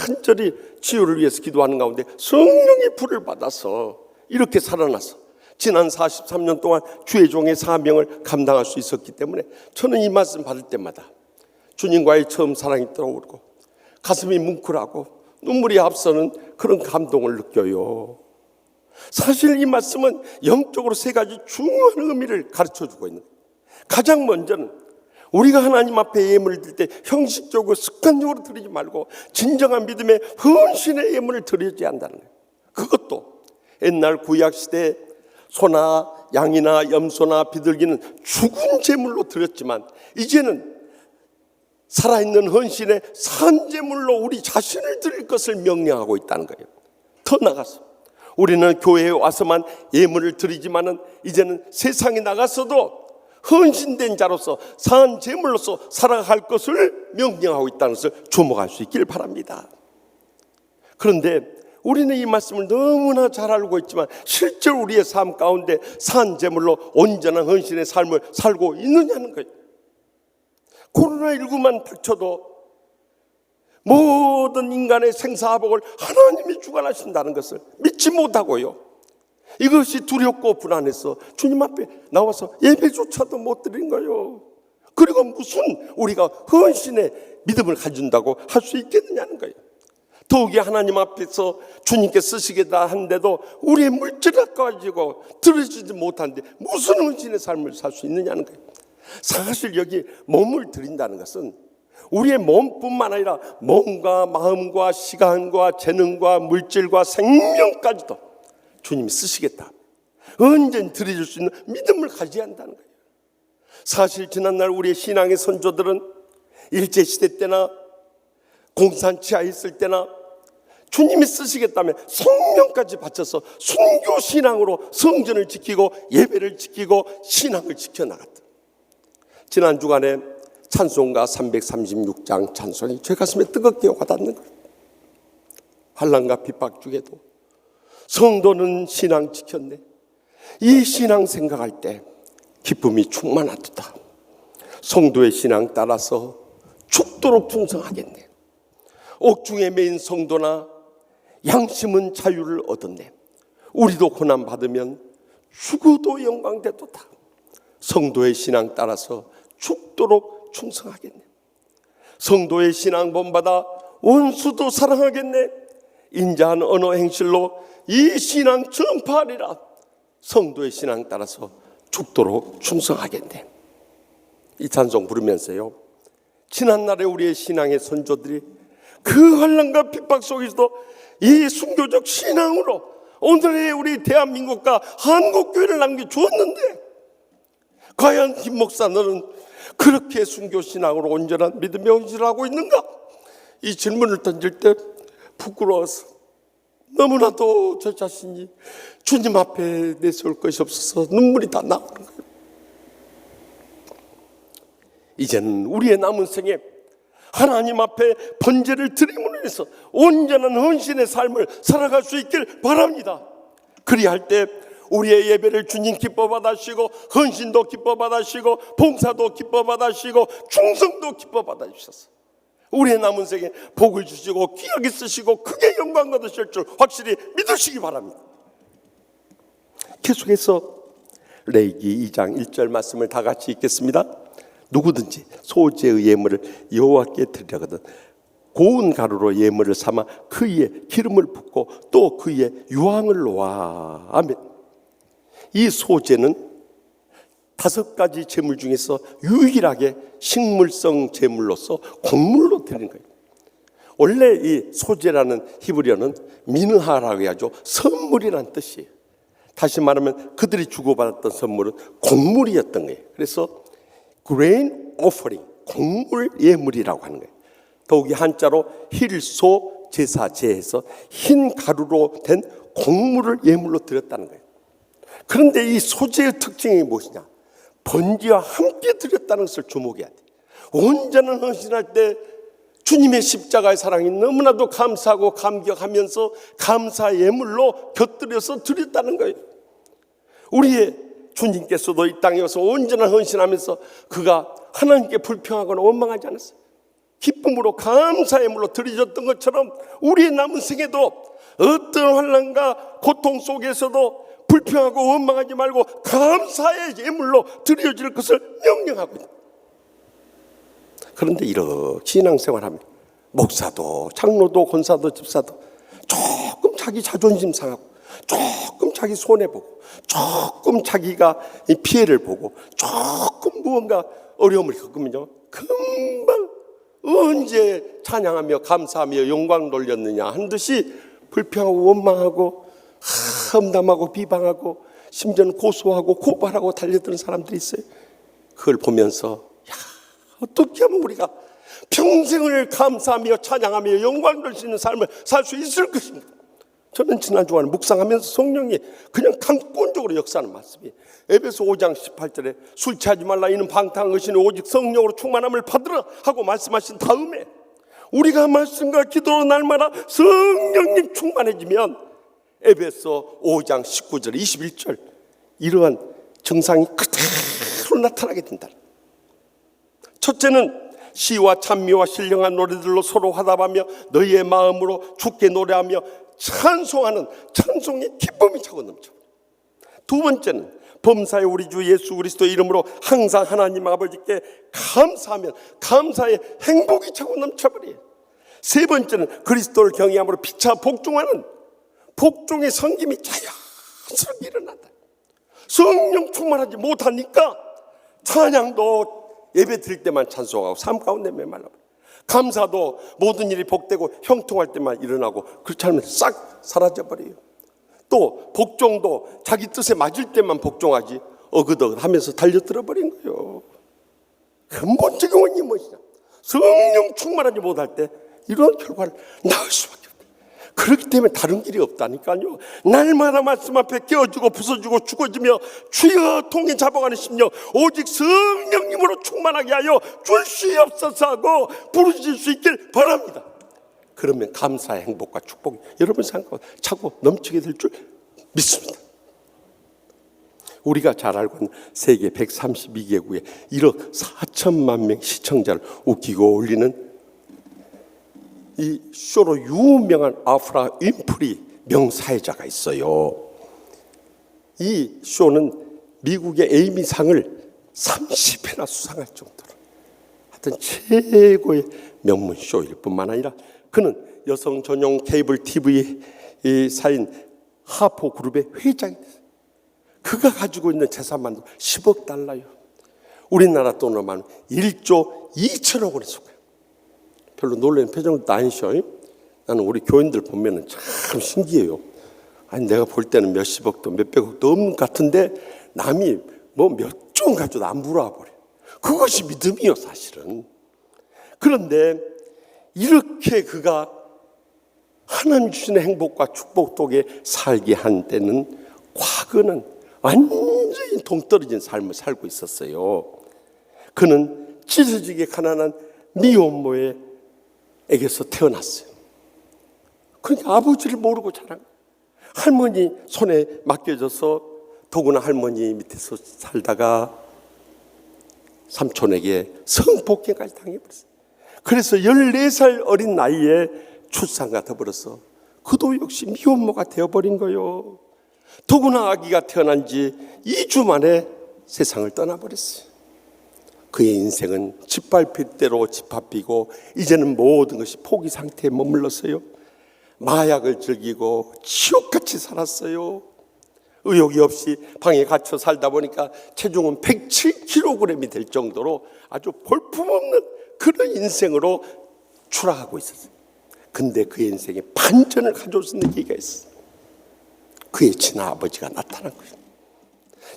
간절히 치유를 위해서 기도하는 가운데 성령의 불을 받아서 이렇게 살아나서 지난 43년 동안 주의 종의 사명을 감당할 수 있었기 때문에 저는 이 말씀 받을 때마다 주님과의 처음 사랑이 떠오르고 가슴이 뭉클하고 눈물이 앞서는 그런 감동을 느껴요. 사실 이 말씀은 영적으로 세 가지 중요한 의미를 가르쳐주고 있는 거예요. 가장 먼저는 우리가 하나님 앞에 예물을 드릴 때 형식적으로 습관적으로 드리지 말고 진정한 믿음의 헌신의 예물을 드려야 한다는 거예요. 그것도 옛날 구약시대에 소나 양이나 염소나 비둘기는 죽은 제물로 드렸지만 이제는 살아있는 헌신의 산제물로 우리 자신을 드릴 것을 명령하고 있다는 거예요. 더 나가서 우리는 교회에 와서만 예물을 드리지만은 이제는 세상에 나가서도 헌신된 자로서 산제물로서 살아갈 것을 명령하고 있다는 것을 주목할 수 있길 바랍니다. 그런데 우리는 이 말씀을 너무나 잘 알고 있지만 실제로 우리의 삶 가운데 산제물로 온전한 헌신의 삶을 살고 있느냐는 거예요. 코로나19만 닥쳐도 모든 인간의 생사화복을 하나님이 주관하신다는 것을 믿지 못하고요, 이것이 두렵고 불안해서 주님 앞에 나와서 예배조차도 못 드린 거예요. 그리고 무슨 우리가 헌신의 믿음을 가진다고 할 수 있겠느냐는 거예요. 더욱이 하나님 앞에서 주님께 쓰시겠다 하는데도 우리의 물질을 가지고 들어주지 못하는데 무슨 헌신의 삶을 살 수 있느냐는 거예요. 사실 여기 몸을 드린다는 것은 우리의 몸뿐만 아니라 몸과 마음과 시간과 재능과 물질과 생명까지도 주님이 쓰시겠다. 언제든 드려줄 수 있는 믿음을 가져야 한다는 거예요. 사실 지난날 우리의 신앙의 선조들은 일제시대 때나 공산치하에 있을 때나 주님이 쓰시겠다면 생명까지 바쳐서 순교신앙으로 성전을 지키고 예배를 지키고 신앙을 지켜나갔다. 지난 주간에 찬송가 336장 찬송이 제 가슴에 뜨겁게 와닿는 거예요. 환난과 핍박 중에도 성도는 신앙 지켰네. 이 신앙 생각할 때 기쁨이 충만하도다. 성도의 신앙 따라서 죽도록 충성하겠네. 옥중에 매인 성도나 양심은 자유를 얻었네. 우리도 고난받으면 죽어도 영광되도다. 성도의 신앙 따라서 죽도록 충성하겠네. 성도의 신앙 본받아 원수도 사랑하겠네. 인자한 언어 행실로 이 신앙 전파하리라. 성도의 신앙 따라서 죽도록 충성하겠네. 이 찬송 부르면서요, 지난날에 우리의 신앙의 선조들이 그 환난과 핍박 속에서도 이 순교적 신앙으로 오늘의 우리 대한민국과 한국교회를 남겨주었는데, 과연 김 목사 너는 그렇게 순교신앙으로 온전한 믿음에 헌신하고 있는가? 이 질문을 던질 때 부끄러워서 너무나도 저 자신이 주님 앞에 내세울 것이 없어서 눈물이 다 나오는 거예요. 이제는 우리의 남은 생에 하나님 앞에 번제를 드림으로 인해서 온전한 헌신의 삶을 살아갈 수 있길 바랍니다. 그리할 때 우리의 예배를 주님 기뻐 받으시고 헌신도 기뻐 받으시고 봉사도 기뻐 받으시고 충성도 기뻐 받으셔서 우리의 남은 생에 복을 주시고 귀하게 쓰시고 크게 영광 받으실 줄 확실히 믿으시기 바랍니다. 계속해서 레위기 2장 1절 말씀을 다 같이 읽겠습니다. 누구든지 소재의 예물을 여호와께 드리려거든 고운 가루로 예물을 삼아 그 위에 기름을 붓고 또 그 위에 유황을 놓아. 아멘. 이 소재는 5가지 제물 중에서 유일하게 식물성 제물로서 곡물로 드리는 거예요. 원래 이 소재라는 히브리어는 미느하라고 해야죠. 선물이란 뜻이에요. 다시 말하면 그들이 주고받았던 선물은 곡물이었던 거예요. 그래서 grain offering, 곡물 예물이라고 하는 거예요. 더욱이 한자로 힐소 제사제에서 흰 가루로 된 곡물을 예물로 드렸다는 거예요. 그런데 이 소재의 특징이 무엇이냐? 번제와 함께 드렸다는 것을 주목해야 돼. 온전한 헌신할 때 주님의 십자가의 사랑이 너무나도 감사하고 감격하면서 감사 예물로 곁들여서 드렸다는 거예요. 우리의 주님께서도 이 땅에 와서 온전한 헌신하면서 그가 하나님께 불평하거나 원망하지 않았어요. 기쁨으로 감사 예물로 드려졌던 것처럼 우리의 남은 생에도 어떤 환난과 고통 속에서도 불평하고 원망하지 말고 감사의 예물로 드려질 것을 명령하고 있다. 그런데 이렇게 신앙생활하면 목사도 장로도 권사도 집사도 조금 자기 자존심 상하고 조금 자기 손해보고 조금 자기가 피해를 보고 조금 무언가 어려움을 겪으면요 금방 언제 찬양하며 감사하며 영광 돌렸느냐 한 듯이 불평하고 원망하고 험담하고 비방하고 심지어는 고소하고 고발하고 달려드는 사람들이 있어요. 그걸 보면서 어떻게 하면 우리가 평생을 감사하며 찬양하며 영광 돌릴 수 있는 삶을 살 수 있을 것인가. 저는 지난 주간에 묵상하면서 성령이 그냥 강권적으로 역사하는 말씀이 에베소 5장 18절에 술 취하지 말라 이는 방탕한 것이니 오직 성령으로 충만함을 받으라 하고 말씀하신 다음에 우리가 말씀과 기도로 날마다 성령님 충만해지면 에베소 5장 19절 21절 이러한 증상이 그대로 나타나게 된다. 첫째는 시와 찬미와 신령한 노래들로 서로 화답하며 너희의 마음으로 주께 노래하며 찬송하는 찬송의 기쁨이 차고 넘쳐. 두 번째는 범사의 우리 주 예수 그리스도 이름으로 항상 하나님 아버지께 감사하면 감사의 행복이 차고 넘쳐버려요. 세 번째는 그리스도를 경외함으로 피차 복종하는 복종의 섬김이 자연스럽게 일어난다. 성령 충만하지 못하니까 찬양도 예배 드릴 때만 찬송하고 삶 가운데 메말라. 감사도 모든 일이 복되고 형통할 때만 일어나고 그렇지 않으면 싹 사라져버려요. 또 복종도 자기 뜻에 맞을 때만 복종하지 어긋어긋 하면서 달려들어 버린 거예요. 근본적인 원인이 무엇이냐? 성령 충만하지 못할 때 이런 결과를 낳을 수밖에 없다. 그렇기 때문에 다른 길이 없다니까요. 날마다 말씀 앞에 깨어지고 부서지고 죽어지며 주여 통해 잡아가는 심령, 오직 성령님으로 충만하게 하여 주시옵소서 하고 부르실 수 있길 바랍니다. 그러면 감사의 행복과 축복이 여러분 생각하고 차고 넘치게 될 줄 믿습니다. 우리가 잘 알고 있는 세계 132개국에 1억 4천만 명 시청자를 웃기고 올리는 이 쇼로 유명한 오프라 윈프리 명사회자가 있어요. 이 쇼는 미국의 에이미상을 30회나 수상할 정도로 하여튼 최고의 명문 쇼일 뿐만 아니라 그는 여성 전용 케이블 TV사인 하포그룹의 회장이 됐어요. 그가 가지고 있는 재산만도 10억 달러요. 우리나라 돈으로 말하면 1조 2천억 원에 속해요. 별로 놀라는 표정도 아니셔. 나는 우리 교인들 보면 참 신기해요. 아니 내가 볼 때는 몇십억도 몇백억도 없는 것 같은데 남이 뭐 몇 조 가지고도 안 물어와 버려요. 그것이 믿음이요 사실은. 그런데 이렇게 그가 하나님 주시는 행복과 축복 속에 살게 한 때는 과거는 완전히 동떨어진 삶을 살고 있었어요. 그는 찢어지게 가난한 미혼모에게서 태어났어요. 그러니까 아버지를 모르고 자란 거예요. 할머니 손에 맡겨져서 더구나 할머니 밑에서 살다가 삼촌에게 성폭행까지 당해버렸어요. 그래서 14살 어린 나이에 출산가 되어버려서 그도 역시 미혼모가 되어버린 거예요. 더구나 아기가 태어난 지 2주 만에 세상을 떠나버렸어요. 그의 인생은 짓밟힐 대로 짓밟히고 이제는 모든 것이 포기 상태에 머물렀어요. 마약을 즐기고 지옥같이 살았어요. 의욕이 없이 방에 갇혀 살다 보니까 체중은 107kg이 될 정도로 아주 볼품없는 그런 인생으로 추락하고 있었어요. 근데 그의 인생에 반전을 가져올 수 있는 계기가 있었어요. 그의 친아버지가 나타난 거예요.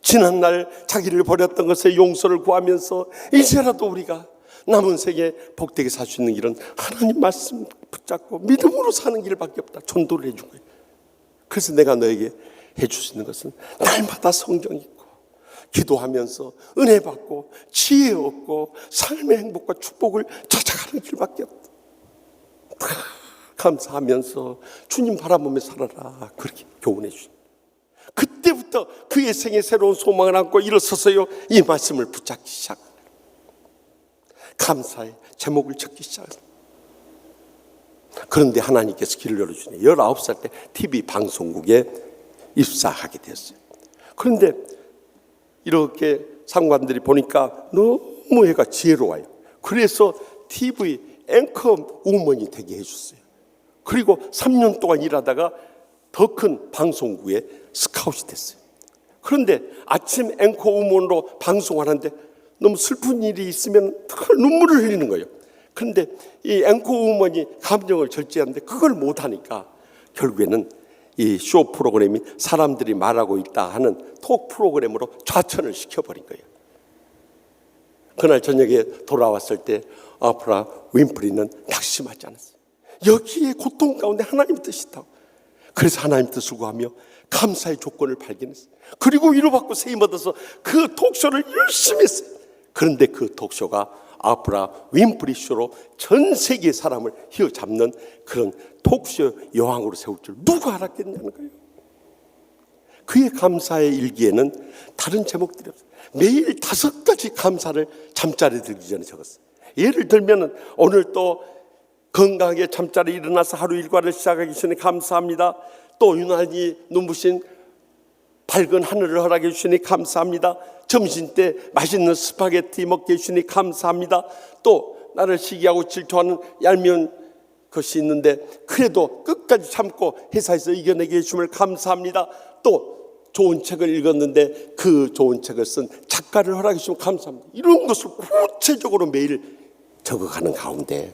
지난날 자기를 버렸던 것에 용서를 구하면서 이제라도 우리가 남은 세계 복되게 살 수 있는 길은 하나님 말씀 붙잡고 믿음으로 사는 길밖에 없다. 전도를 해준 거예요. 그래서 내가 너에게 해줄 수 있는 것은 날마다 성경 읽고 기도하면서 은혜 받고 지혜 얻고 삶의 행복과 축복을 찾아가는 길밖에 없다. 감사하면서 주님 바라보며 살아라. 그렇게 교훈해 주신. 그때부터 그의 생에 새로운 소망을 안고 일어서서요 이 말씀을 붙잡기 시작합니다. 감사의 제목을 적기 시작합니다. 그런데 하나님께서 길을 열어주시네. 19살 때 TV 방송국에 입사하게 됐어요. 그런데 이렇게 상관들이 보니까 너무 애가 지혜로워요. 그래서 TV 앵커 우먼이 되게 해줬어요. 그리고 3년 동안 일하다가 더 큰 방송국에 스카웃이 됐어요. 그런데 아침 앵커 우먼으로 방송하는데 너무 슬픈 일이 있으면 눈물을 흘리는 거예요. 그런데 이 앵커 우먼이 감정을 절제하는데 그걸 못하니까 결국에는 이 쇼 프로그램이 사람들이 말하고 있다 하는 톡 프로그램으로 좌천을 시켜버린 거예요. 그날 저녁에 돌아왔을 때 오프라 윈프리는 낙심하지 않았어요. 여기에 고통 가운데 하나님 뜻이 있다고. 그래서 하나님 뜻을 구하며 감사의 조건을 발견했어요. 그리고 위로받고 세임받아서 그 톡쇼를 열심히 했어요. 그런데 그 톡쇼가 오프라 윈프리 쇼로 전 세계 사람을 휘어잡는 그런 톡쇼 여왕으로 세울 줄 누가 알았겠냐는 거예요. 그의 감사의 일기에는 다른 제목들이 없어요. 매일 5가지 감사를 잠자리 들기 전에 적었어요. 예를 들면 오늘 또 건강하게 잠자리 일어나서 하루 일과를 시작하기 전에 감사합니다. 또 유난히 눈부신 밝은 하늘을 허락해 주시니 감사합니다. 점심때 맛있는 스파게티 먹게 해주시니 감사합니다. 또 나를 시기하고 질투하는 얄미운 것이 있는데 그래도 끝까지 참고 회사에서 이겨내게 해주심을 감사합니다. 또 좋은 책을 읽었는데 그 좋은 책을 쓴 작가를 허락해 주시면 감사합니다. 이런 것을 구체적으로 매일 적어가는 가운데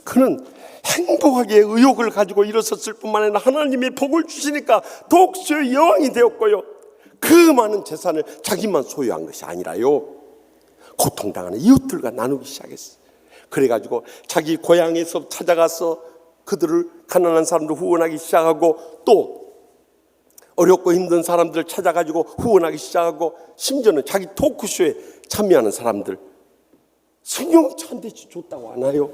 그는 행복하게 의욕을 가지고 일어섰을 뿐만 아니라 하나님의 복을 주시니까 독수의 여왕이 되었고요, 그 많은 재산을 자기만 소유한 것이 아니라요, 고통당하는 이웃들과 나누기 시작했어요. 그래가지고 자기 고향에서 찾아가서 그들을, 가난한 사람들 후원하기 시작하고, 또 어렵고 힘든 사람들 찾아가지고 후원하기 시작하고, 심지어는 자기 토크쇼에 참여하는 사람들 승용차 한 대씩 줬다고 하나요?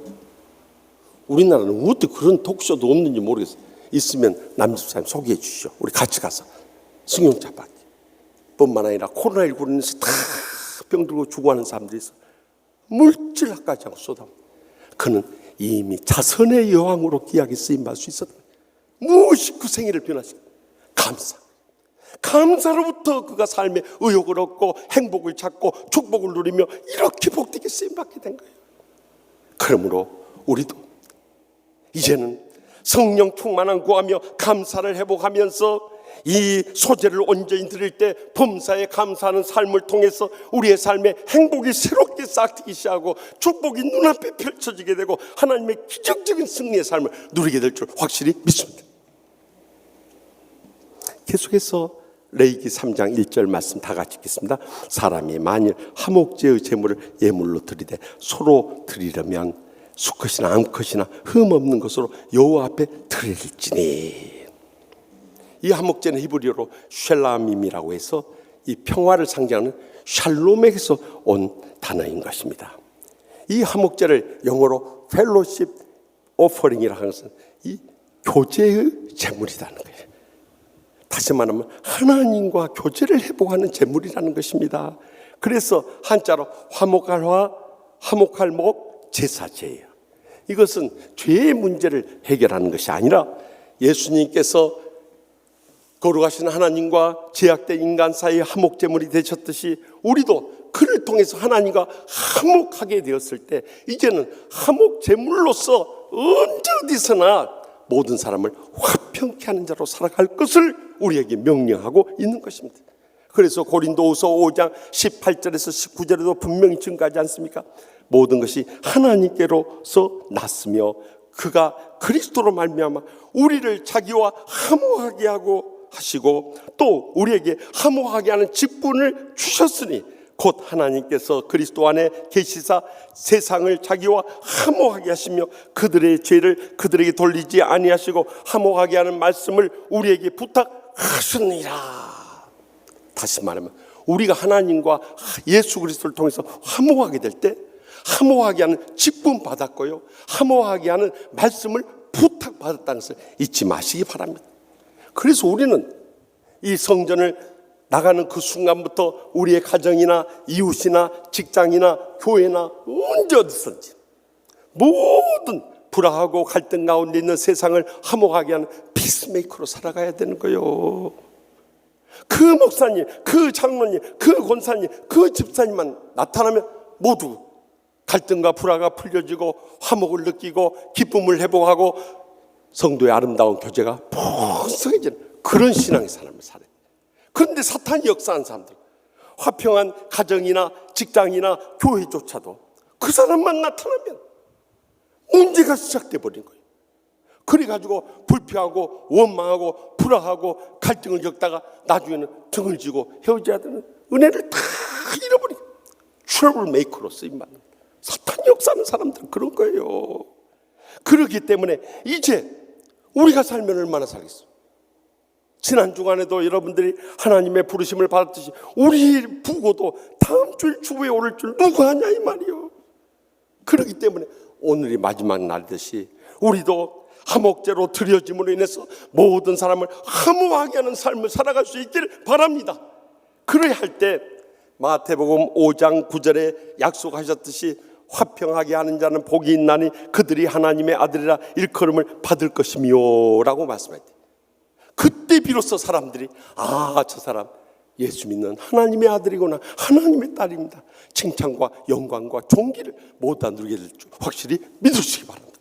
우리나라는 어떻게 그런 토크쇼도 없는지 모르겠어요. 있으면 남집사님 소개해 주시죠. 우리 같이 가서 승용차 받기. 뿐만 아니라 코로나19로 인해서 다 병들고 죽어가는 사람들이 있어. 물질학까지 하고 쏟아. 그는 이미 자선의 여왕으로 귀하게 쓰임받을 수 있었다. 무엇이 그 생애를 변화시켜? 감사로부터 그가 삶의 의욕을 얻고 행복을 찾고 축복을 누리며 이렇게 복되게 쓰임받게 된 거예요. 그러므로 우리도 이제는 성령 충만한 구하며 감사를 회복하면서 이 소재를 온전히 드릴 때 범사에 감사하는 삶을 통해서 우리의 삶에 행복이 새롭게 싹트기 시작하고 축복이 눈앞에 펼쳐지게 되고 하나님의 기적적인 승리의 삶을 누리게 될 줄 확실히 믿습니다. 계속해서 레위기 3장 1절 말씀 다 같이 읽겠습니다. 사람이 만일 화목제의 제물을 예물로 드리되 서로 드리려면 수컷이나 암컷이나 흠없는 것으로 여호와 앞에 드릴지니. 이 화목제는 히브리어로 샬람임이라고 해서 이 평화를 상징하는 샬롬에서 온 단어인 것입니다. 이 화목제를 영어로 펠로십 오퍼링이라고 하는 것은 이 교제의 제물이라는 거예요. 다시 말하면 하나님과 교제를 회복하는 제물이라는 것입니다. 그래서 한자로 화목할 목 제사제예요. 이것은 죄의 문제를 해결하는 것이 아니라 예수님께서 거룩하신 하나님과 제약된 인간 사이의 화목제물이 되셨듯이 우리도 그를 통해서 하나님과 화목하게 되었을 때 이제는 화목제물로서 언제 어디서나 모든 사람을 화평케 하는 자로 살아갈 것을 우리에게 명령하고 있는 것입니다. 그래서 고린도후서 5장 18절에서 19절에도 분명히 증거하지 않습니까? 모든 것이 하나님께로서 났으며 그가 그리스도로 말미암아 우리를 자기와 화목하게 하고 하시고 또 우리에게 화목하게 하는 직분을 주셨으니 곧 하나님께서 그리스도 안에 계시사 세상을 자기와 화목하게 하시며 그들의 죄를 그들에게 돌리지 아니하시고 화목하게 하는 말씀을 우리에게 부탁하셨느니라. 다시 말하면 우리가 하나님과 예수 그리스도를 통해서 화목하게 될 때 화목하게 하는 직분 받았고요, 화목하게 하는 말씀을 부탁받았다는 것을 잊지 마시기 바랍니다. 그래서 우리는 이 성전을 나가는 그 순간부터 우리의 가정이나 이웃이나 직장이나 교회나 언제 어디서든지 모든 불화하고 갈등 가운데 있는 세상을 화목하게 하는 피스메이커로 살아가야 되는 거예요. 그 목사님, 그 장로님, 그 권사님, 그 집사님만 나타나면 모두 갈등과 불화가 풀려지고 화목을 느끼고 기쁨을 회복하고 성도의 아름다운 교제가 풍성해지는 그런 신앙의 사람을 살아요. 그런데 사탄이 역사한 사람들, 화평한 가정이나 직장이나 교회조차도 그 사람만 나타나면 문제가 시작돼 버린 거예요. 그래가지고 불평하고 원망하고 불화하고 갈등을 겪다가 나중에는 등을 지고 헤어져야 되는 은혜를 다 잃어버린 거예요. 트러블 메이커로 쓰임받는 사탄이 역사하는 사람들은 그런 거예요. 그렇기 때문에 이제 우리가 살면 얼마나 살겠어요? 지난 주간에도 여러분들이 하나님의 부르심을 받았듯이 우리 부고도 다음 주 주부에 오를 줄 누가 아냐 이 말이요. 그렇기 때문에 오늘이 마지막 날이듯이 우리도 화목제로 드려짐으로 인해서 모든 사람을 화목하게 하는 삶을 살아갈 수 있기를 바랍니다. 그래야 할 때 마태복음 5장 9절에 약속하셨듯이 화평하게 하는 자는 복이 있나니 그들이 하나님의 아들이라 일컬음을 받을 것이며 라고 말씀하셨대요. 그때 비로소 사람들이 저 사람 예수 믿는 하나님의 아들이구나, 하나님의 딸입니다, 칭찬과 영광과 존귀를 모두 누리게 될 줄 확실히 믿으시기 바랍니다.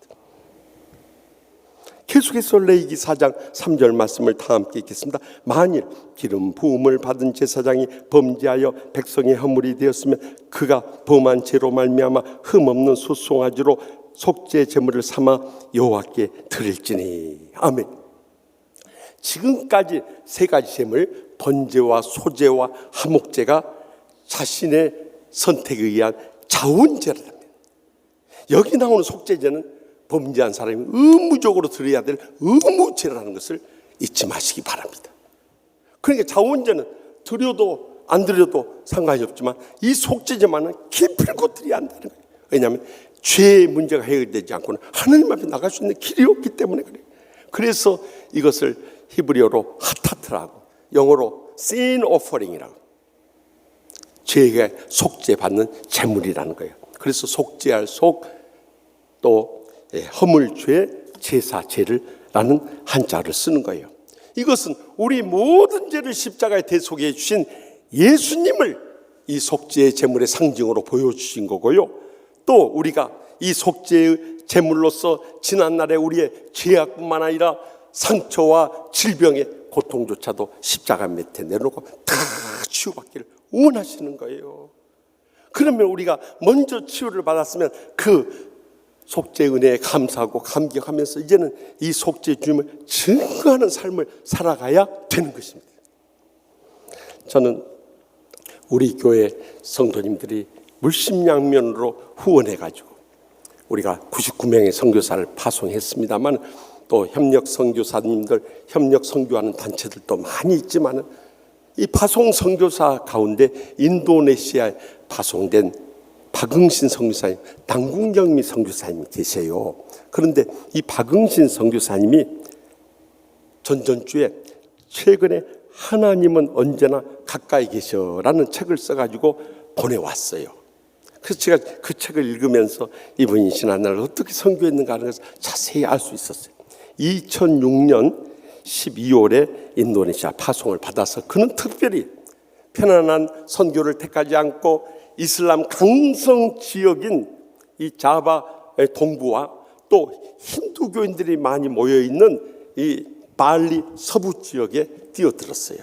계속해서 레위기 4장 3절 말씀을 다 함께 읽겠습니다. 만일 기름 부음을 받은 제사장이 범죄하여 백성의 허물이 되었으면 그가 범한 죄로 말미암아 흠없는 소송아지로 속죄 제물을 삼아 여호와께 드릴지니. 아멘. 지금까지 세 가지 제물, 번제와 소제와 화목제가 자신의 선택에 의한 자원제라랍니다. 여기 나오는 속죄제는 범죄한 사람이 의무적으로 드려야 될 의무제라는 것을 잊지 마시기 바랍니다. 그러니까 자원제는 드려도 안 드려도 상관이 없지만 이 속죄제만은 기필코 드려야 한다는 거예요. 왜냐하면 죄의 문제가 해결되지 않고는 하나님 앞에 나갈 수 있는 길이 없기 때문에 그래요. 그래서 이것을 히브리어로 하타트라고, 영어로 sin offering이라고, 죄에 속죄받는 제물이라는 거예요. 그래서 속죄할 속, 또 허물죄, 제사제를라는 한자를 쓰는 거예요. 이것은 우리 모든 죄를 십자가에 대속해 주신 예수님을 이 속죄의 제물의 상징으로 보여주신 거고요. 또 우리가 이 속죄의 제물로서 지난날에 우리의 죄악뿐만 아니라 상처와 질병의 고통조차도 십자가 밑에 내놓고 다 치유받기를 원하시는 거예요. 그러면 우리가 먼저 치유를 받았으면 그 속죄 은혜에 감사하고 감격하면서 이제는 이 속죄 주님을 증거하는 삶을 살아가야 되는 것입니다. 저는 우리 교회 성도님들이 물심양면으로 후원해가지고 우리가 99명의 선교사를 파송했습니다만, 또 협력 선교사님들, 협력 선교하는 단체들도 많이 있지만, 이 파송 선교사 가운데 인도네시아에 파송된 박응신 선교사님, 남궁경미 선교사님이 계세요. 그런데 이 박응신 선교사님이 전전주에 최근에 하나님은 언제나 가까이 계셔라는 책을 써가지고 보내왔어요. 그래서 제가 그 책을 읽으면서 이분이 지난날 어떻게 선교했는가 하는 것을 자세히 알 수 있었어요. 2006년 12월에 인도네시아 파송을 받아서 그는 특별히 편안한 선교를 택하지 않고 이슬람 강성 지역인 이 자바의 동부와 또 힌두교인들이 많이 모여있는 이 발리 서부 지역에 뛰어들었어요.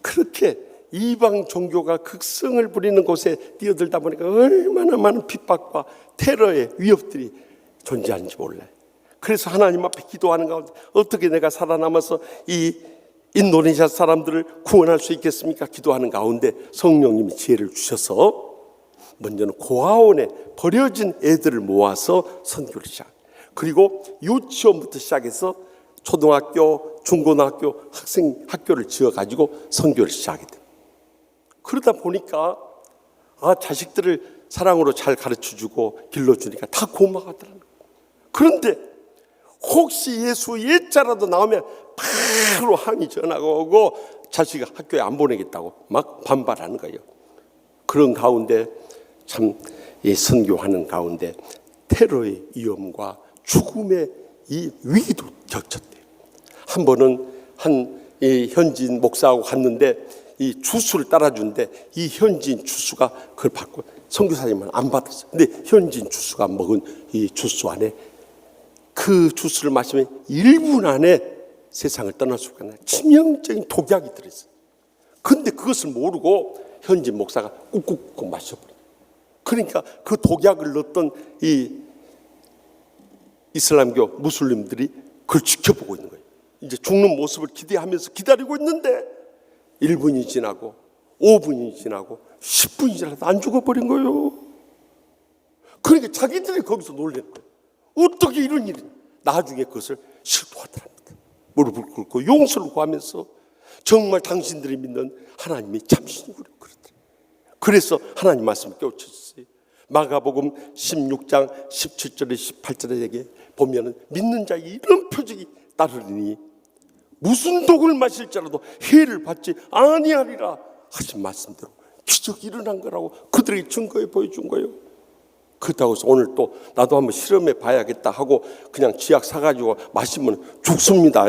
그렇게 이방 종교가 극성을 부리는 곳에 뛰어들다 보니까 얼마나 많은 핍박과 테러의 위협들이 존재하는지 몰라요. 그래서 하나님 앞에 기도하는 가운데 어떻게 내가 살아남아서 이 인도네시아 사람들을 구원할 수 있겠습니까? 기도하는 가운데 성령님이 지혜를 주셔서 먼저는 고아원에 버려진 애들을 모아서 선교를 시작. 그리고 유치원부터 시작해서 초등학교, 중고등학교 학교를 지어가지고 선교를 시작했대요. 그러다 보니까 자식들을 사랑으로 잘 가르쳐주고 길러주니까 다 고마워하더라고요. 그런데 혹시 예수 예자라도 나오면 바로 항의 전화가 오고 자식을 학교에 안 보내겠다고 막 반발하는 거예요. 그런 가운데 참 이 선교하는 가운데 테러의 위험과 죽음의 이 위기도 겹쳤대요. 한 번은 이 현지인 목사하고 갔는데 이 주스를 따라주는데 이 현지인 주스가 그걸 받고 선교사님은 안 받았어요. 근데 현지인 주스가 먹은 이 주스 안에 그 주스를 마시면 1분 안에 세상을 떠날 수가 있는 치명적인 독약이 들어있어요. 근데 그것을 모르고 현지 목사가 꾹꾹꾹 마셔버려요. 그러니까 그 독약을 넣었던 이 이슬람교 무슬림들이 그걸 지켜보고 있는 거예요. 이제 죽는 모습을 기대하면서 기다리고 있는데 1분이 지나고 5분이 지나고 10분이 지나도 안 죽어버린 거예요. 그러니까 자기들이 거기서 놀란 거예요. 어떻게 이런 일이. 나중에 그것을 실토하더랍니다. 무릎을 꿇고 용서를 구하면서 정말 당신들이 믿는 하나님이 참신이구나 그러더라고요. 그래서 하나님 말씀을 깨우쳤어요. 마가복음 16장 17절에 18절에 보면은 믿는 자에게 이런 표적이 따르리니 무슨 독을 마실지라도 해를 받지 아니하리라 하신 말씀대로 기적이 일어난 거라고 그들에게 증거해 보여준 거예요. 그렇다고 해서 오늘 또 나도 한번 실험해 봐야겠다 하고 그냥 쥐약 사가지고 마시면 죽습니다.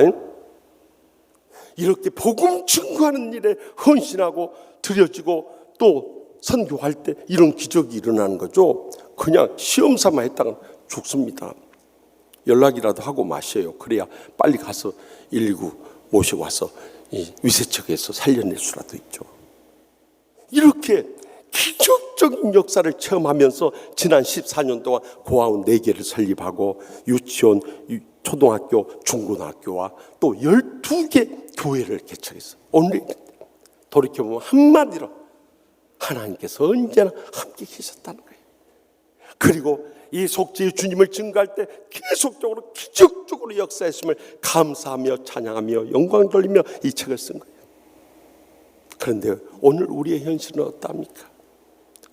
이렇게 복음 증거하는 일에 헌신하고 드려지고 또 선교할 때 이런 기적이 일어나는 거죠. 그냥 시험 삼아 했다가 죽습니다. 연락이라도 하고 마셔요. 그래야 빨리 가서 119 모시고 와서 이 위세척에서 살려낼 수라도 있죠. 이렇게 기적적인 역사를 체험하면서 지난 14년 동안 고아원 4개를 설립하고 유치원, 초등학교, 중고등학교와 또 12개 교회를 개척했어요. 오늘 돌이켜보면 한마디로 하나님께서 언제나 함께 계셨다는 거예요. 그리고 이 속죄의 주님을 증거할 때 계속적으로 기적적으로 역사했음을 감사하며 찬양하며 영광 돌리며 이 책을 쓴 거예요. 그런데 오늘 우리의 현실은 어떠합니까?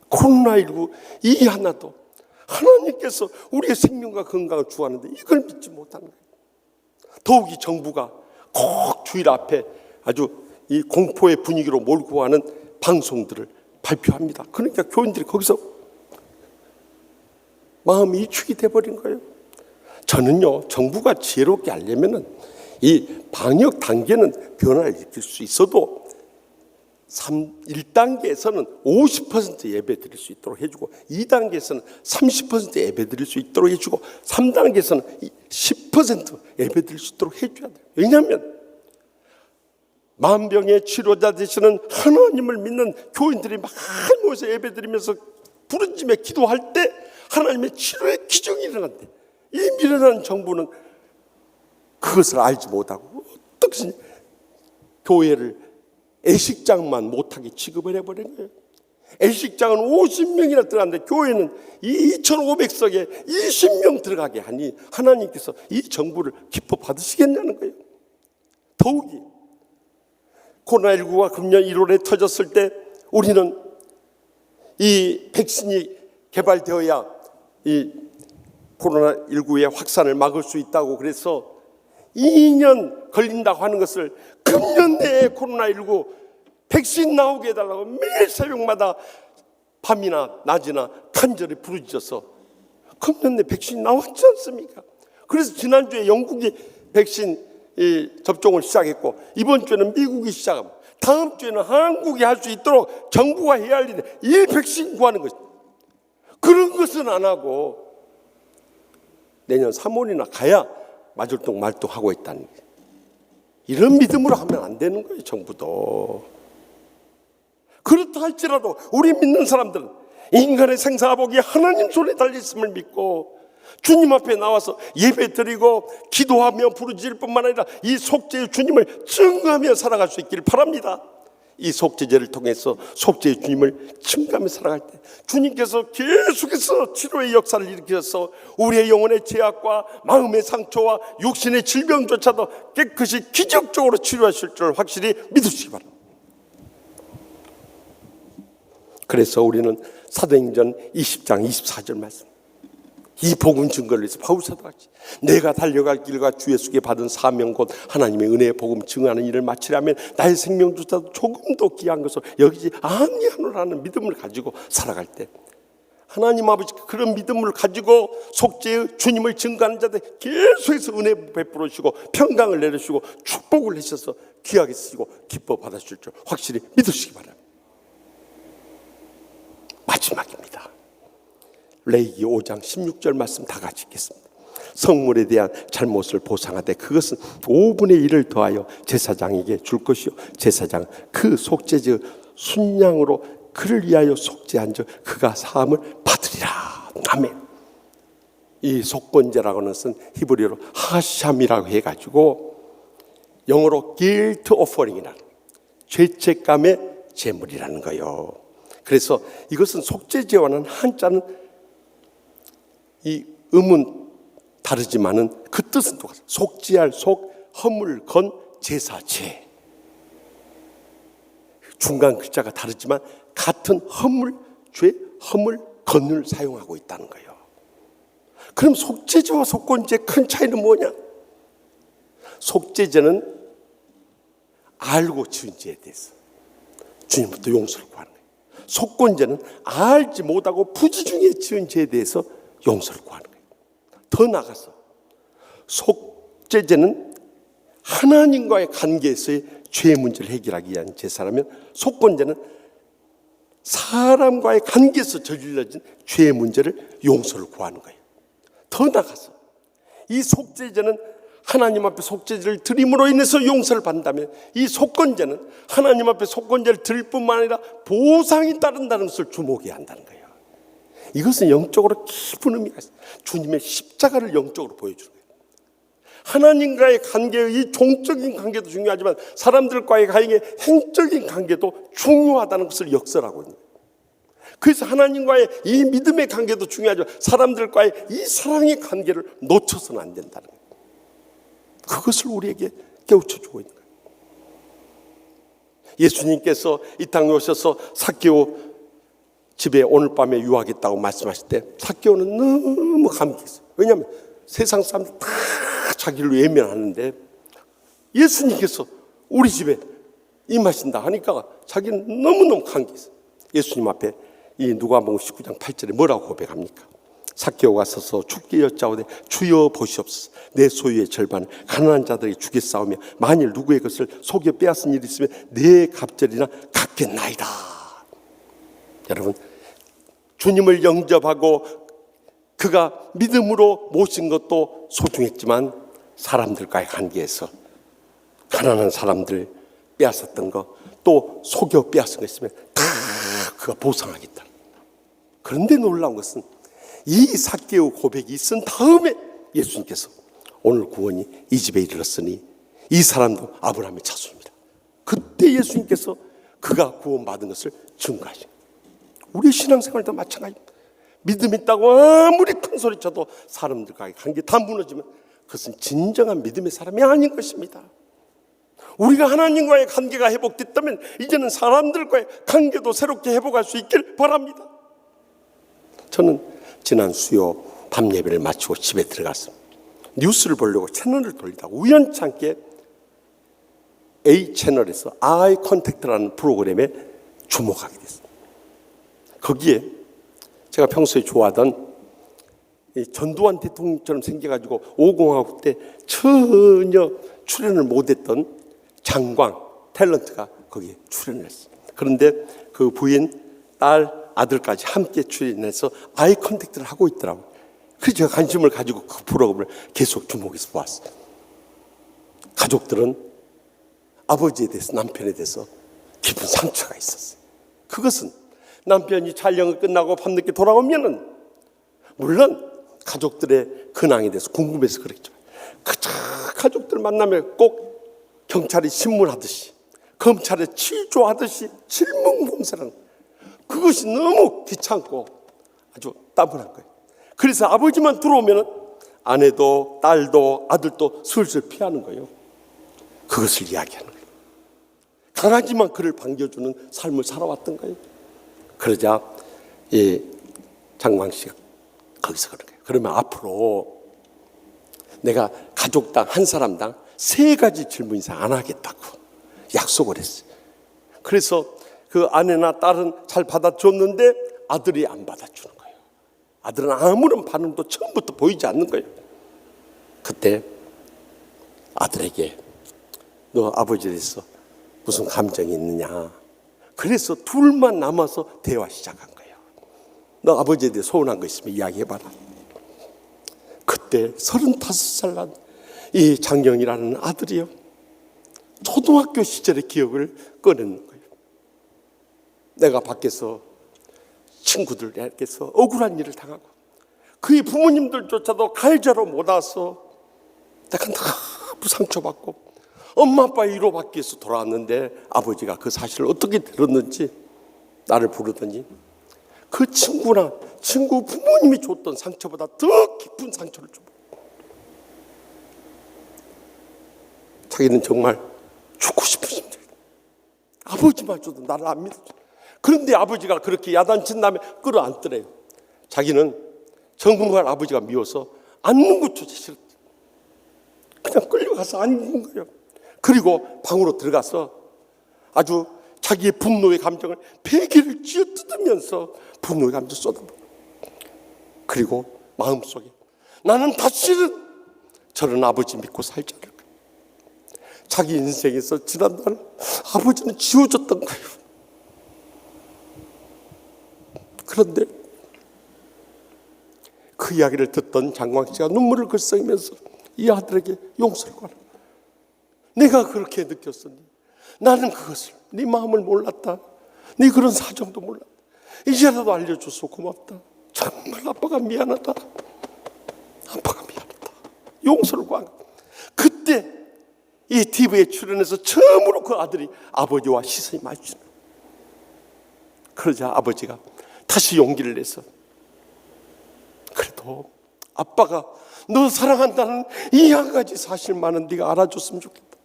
코로나19 이 하나도 하나님께서 우리의 생명과 건강을 주하는데 이걸 믿지 못하는 거예요. 더욱이 정부가 꼭 주일 앞에 아주 이 공포의 분위기로 몰고 가는 방송들을 발표합니다. 그러니까 교인들이 거기서 마음이 위축이 돼버린 거예요. 저는요, 정부가 지혜롭게 하려면은 이 방역 단계는 변화를 일으킬 수 있어도 1단계에서는 50% 예배 드릴 수 있도록 해주고 2단계에서는 30% 예배 드릴 수 있도록 해주고 3단계에서는 10% 예배 드릴 수 있도록 해줘야 돼요. 왜냐하면 만병의 치료자 되시는 하나님을 믿는 교인들이 많이 모여서 예배 드리면서 부르짖으며 기도할 때 하나님의 치료의 기적이 일어난대. 이 미련한 정부는 그것을 알지 못하고 어떻게 교회를 애식장만 못하게 취급을 해버린 거예요. 애식장은 50명이나 들어갔는데 교회는 2,500석에 20명 들어가게 하니 하나님께서 이 정부를 기뻐 받으시겠냐는 거예요. 더욱이 코로나19가 금년 1월에 터졌을 때 우리는 이 백신이 개발되어야 이 코로나19의 확산을 막을 수 있다고 그래서 2년 걸린다고 하는 것을 금년 내에 코로나19 백신 나오게 해달라고 매일 새벽마다 밤이나 낮이나 간절히 부르짖어서 금년 내 백신이 나왔지 않습니까? 그래서 지난주에 영국이 백신 접종을 시작했고 이번 주에는 미국이 시작합니다. 다음 주에는 한국이 할 수 있도록 정부가 해야 할 일이 이 백신 구하는 것입니다. 그런 것은 안 하고 내년 3월이나 가야 마절동말동하고 있다는 거예요. 이런 믿음으로 하면 안 되는 거예요. 정부도. 그렇다 할지라도 우리 믿는 사람들은 인간의 생사복이 하나님 손에 달려있음을 믿고 주님 앞에 나와서 예배 드리고 기도하며 부르짖을 뿐만 아니라 이 속죄의 주님을 증거하며 살아갈 수 있기를 바랍니다. 이 속죄제를 통해서 속죄의 주님을 증거하며 살아갈 때 주님께서 계속해서 치료의 역사를 일으켜서 우리의 영혼의 죄악과 마음의 상처와 육신의 질병조차도 깨끗이 기적적으로 치료하실 줄 확실히 믿으시기 바랍니다. 그래서 우리는 사도행전 20장 24절 말씀, 이 복음 증거를 위해서 바울사도가 내가 달려갈 길과 주 예수께 받은 사명 곧 하나님의 은혜의 복음 증거하는 일을 마치려면 나의 생명조차도 조금도 귀한 것을 여기지 아니하노라는 믿음을 가지고 살아갈 때 하나님 아버지 그런 믿음을 가지고 속죄의 주님을 증거하는 자들 계속해서 은혜 베풀어 주시고 평강을 내려주시고 축복을 내셔서 귀하게 쓰시고 기뻐 받아주실 줄 확실히 믿으시기 바랍니다. 마지막입니다. 레위기 5장 16절 말씀 다 같이 읽겠습니다. 성물에 대한 잘못을 보상하되 그것은 5분의 1을 더하여 제사장에게 줄 것이요 제사장 그 속죄제 순양으로 그를 위하여 속죄한 즉 그가 사함을 받으리라. 아멘. 이 속건제라고 하는 것은 히브리어로 하샴이라고 해가지고 영어로 guilt offering이라는 죄책감의 제물이라는 거예요. 그래서 이것은 속죄제와는 한자는 이 음은 다르지만은 그 뜻은 똑같아요. 속죄할 속, 허물 건 제사제. 중간 글자가 다르지만 같은 허물, 죄, 허물, 건을 사용하고 있다는 거예요. 그럼 속죄제와 속건제의 큰 차이는 뭐냐? 속죄제는 알고 지은 죄에 대해서 주님부터 용서를 구하는 거예요. 속건제는 알지 못하고 부지중에 지은 죄에 대해서 용서를 구하는 거예요. 더 나아가서 속죄제는 하나님과의 관계에서의 죄의 문제를 해결하기 위한 제사라면 속건제는 사람과의 관계에서 저질러진 죄의 문제를 용서를 구하는 거예요. 더 나아가서 이 속죄제는 하나님 앞에 속죄제를 드림으로 인해서 용서를 받는다면 이 속건제는 하나님 앞에 속건제를 드릴 뿐만 아니라 보상이 따른다는 것을 주목해야 한다는 거예요. 이것은 영적으로 깊은 의미가 있어요. 주님의 십자가를 영적으로 보여주는 거예요. 하나님과의 관계의 이 종적인 관계도 중요하지만 사람들과의 행적인 관계도 중요하다는 것을 역설하고 있는 거예요. 그래서 하나님과의 이 믿음의 관계도 중요하지만 사람들과의 이 사랑의 관계를 놓쳐서는 안 된다는 거예요. 그것을 우리에게 깨우쳐주고 있는 거예요. 예수님께서 이 땅에 오셔서 삭개오 집에 오늘 밤에 유하겠다고 말씀하실 때 삭개오는 너무 감격했어요. 왜냐하면 세상 사람들 다 자기를 외면하는데 예수님께서 우리 집에 임하신다 하니까 자기는 너무너무 감격했어요. 예수님 앞에 이 누가복음 19장 8절에 뭐라고 고백합니까? 삭개오가 서서 주께 여짜오되 주여 보시옵소서 내 소유의 절반을 가난한 자들에게 주겠사오며 만일 누구의 것을 속여 빼앗은 일이 있으면 내 갑절이나 갚겠나이다. 여러분, 주님을 영접하고 그가 믿음으로 모신 것도 소중했지만 사람들과의 관계에서 가난한 사람들 빼앗았던 거 또 속여 빼앗은 거 있으면 다 그가 보상하겠다. 그런데 놀라운 것은 이 삭개오 고백이 있은 다음에 예수님께서 오늘 구원이 이 집에 이르렀으니 이 사람도 아브라함의 자손입니다. 그때 예수님께서 그가 구원받은 것을 증거하신 거예요. 우리 신앙생활도 마찬가지입니다. 믿음 있다고 아무리 큰 소리 쳐도 사람들과의 관계 다 무너지면 그것은 진정한 믿음의 사람이 아닌 것입니다. 우리가 하나님과의 관계가 회복됐다면 이제는 사람들과의 관계도 새롭게 회복할 수 있길 바랍니다. 저는 지난 수요 밤 예배를 마치고 집에 들어갔습니다. 뉴스를 보려고 채널을 돌리다가 우연찮게 A 채널에서 아이 컨택트라는 프로그램에 주목하게 됐습니다. 거기에 제가 평소에 좋아하던 전두환 대통령처럼 생겨가지고 5공화국 때 전혀 출연을 못했던 장광 탤런트가 거기에 출연을 했어요. 그런데 그 부인, 딸, 아들까지 함께 출연해서 아이 컨택트를 하고 있더라고요. 그래서 제가 관심을 가지고 그 프로그램을 계속 주목해서 보았어요. 가족들은 아버지에 대해서, 남편에 대해서 깊은 상처가 있었어요. 그것은 남편이 촬영을 끝나고 밤늦게 돌아오면은 물론 가족들의 근황에 대해서 궁금해서 그랬죠. 그저 가족들 만나면 꼭 경찰이 신문하듯이 검찰에 취조하듯이 질문 공세라는 그것이 너무 귀찮고 아주 따분한 거예요. 그래서 아버지만 들어오면 아내도 딸도 아들도 슬슬 피하는 거예요. 그것을 이야기하는 거예요. 강아지만 그를 반겨주는 삶을 살아왔던 거예요. 그러자 장광 씨가 거기서 그런 거예요. 그러면 앞으로 내가 가족당 한 사람당 3가지 질문 이상 안 하겠다고 약속을 했어요. 그래서 그 아내나 딸은 잘 받아줬는데 아들이 안 받아주는 거예요. 아들은 아무런 반응도 처음부터 보이지 않는 거예요. 그때 아들에게 너 아버지에 대해서 무슨 감정이 있느냐. 그래서 둘만 남아서 대화 시작한 거예요. 너 아버지에 대해 서운한 거 있으면 이야기해봐라. 그때 35살 난 이 장경이라는 아들이요, 초등학교 시절의 기억을 꺼내는 거예요. 내가 밖에서 친구들에게서 억울한 일을 당하고 그의 부모님들조차도 갈자로 못 와서 내가 너무 상처받고 엄마 아빠의 위로받기 위해서 돌아왔는데 아버지가 그 사실을 어떻게 들었는지 나를 부르더니 그 친구나 친구 부모님이 줬던 상처보다 더 깊은 상처를 줘. 자기는 정말 죽고 싶으신데 아버지마저도 나를 안 믿었죠. 그런데 아버지가 그렇게 야단친 다음에 끌어안더래요. 자기는 정말 아버지가 미워서 앉는 것조차 싫었대. 그냥 끌려가서 앉는 거예요. 그리고 방으로 들어가서 아주 자기의 분노의 감정을 베개를 쥐어뜯으면서 분노의 감정을 쏟아부어. 그리고 마음속에 나는 다시는 저런 아버지 믿고 살지 않을 거야. 자기 인생에서 지난날 아버지는 지워졌던 거예요. 그런데 그 이야기를 듣던 장광 씨가 눈물을 글썽이면서 이 아들에게 용서를 구하라. 내가 그렇게 느꼈었니? 나는 그것을 네 마음을 몰랐다. 네 그런 사정도 몰랐다. 이제라도 알려줘서 고맙다. 정말 아빠가 미안하다. 아빠가 미안하다. 용서를 구한 거야. 그때 이 TV에 출연해서 처음으로 그 아들이 아버지와 시선이 마주치는 거예요. 그러자 아버지가 다시 용기를 내서 그래도 아빠가 너 사랑한다는 이 한 가지 사실만은 네가 알아줬으면 좋겠다.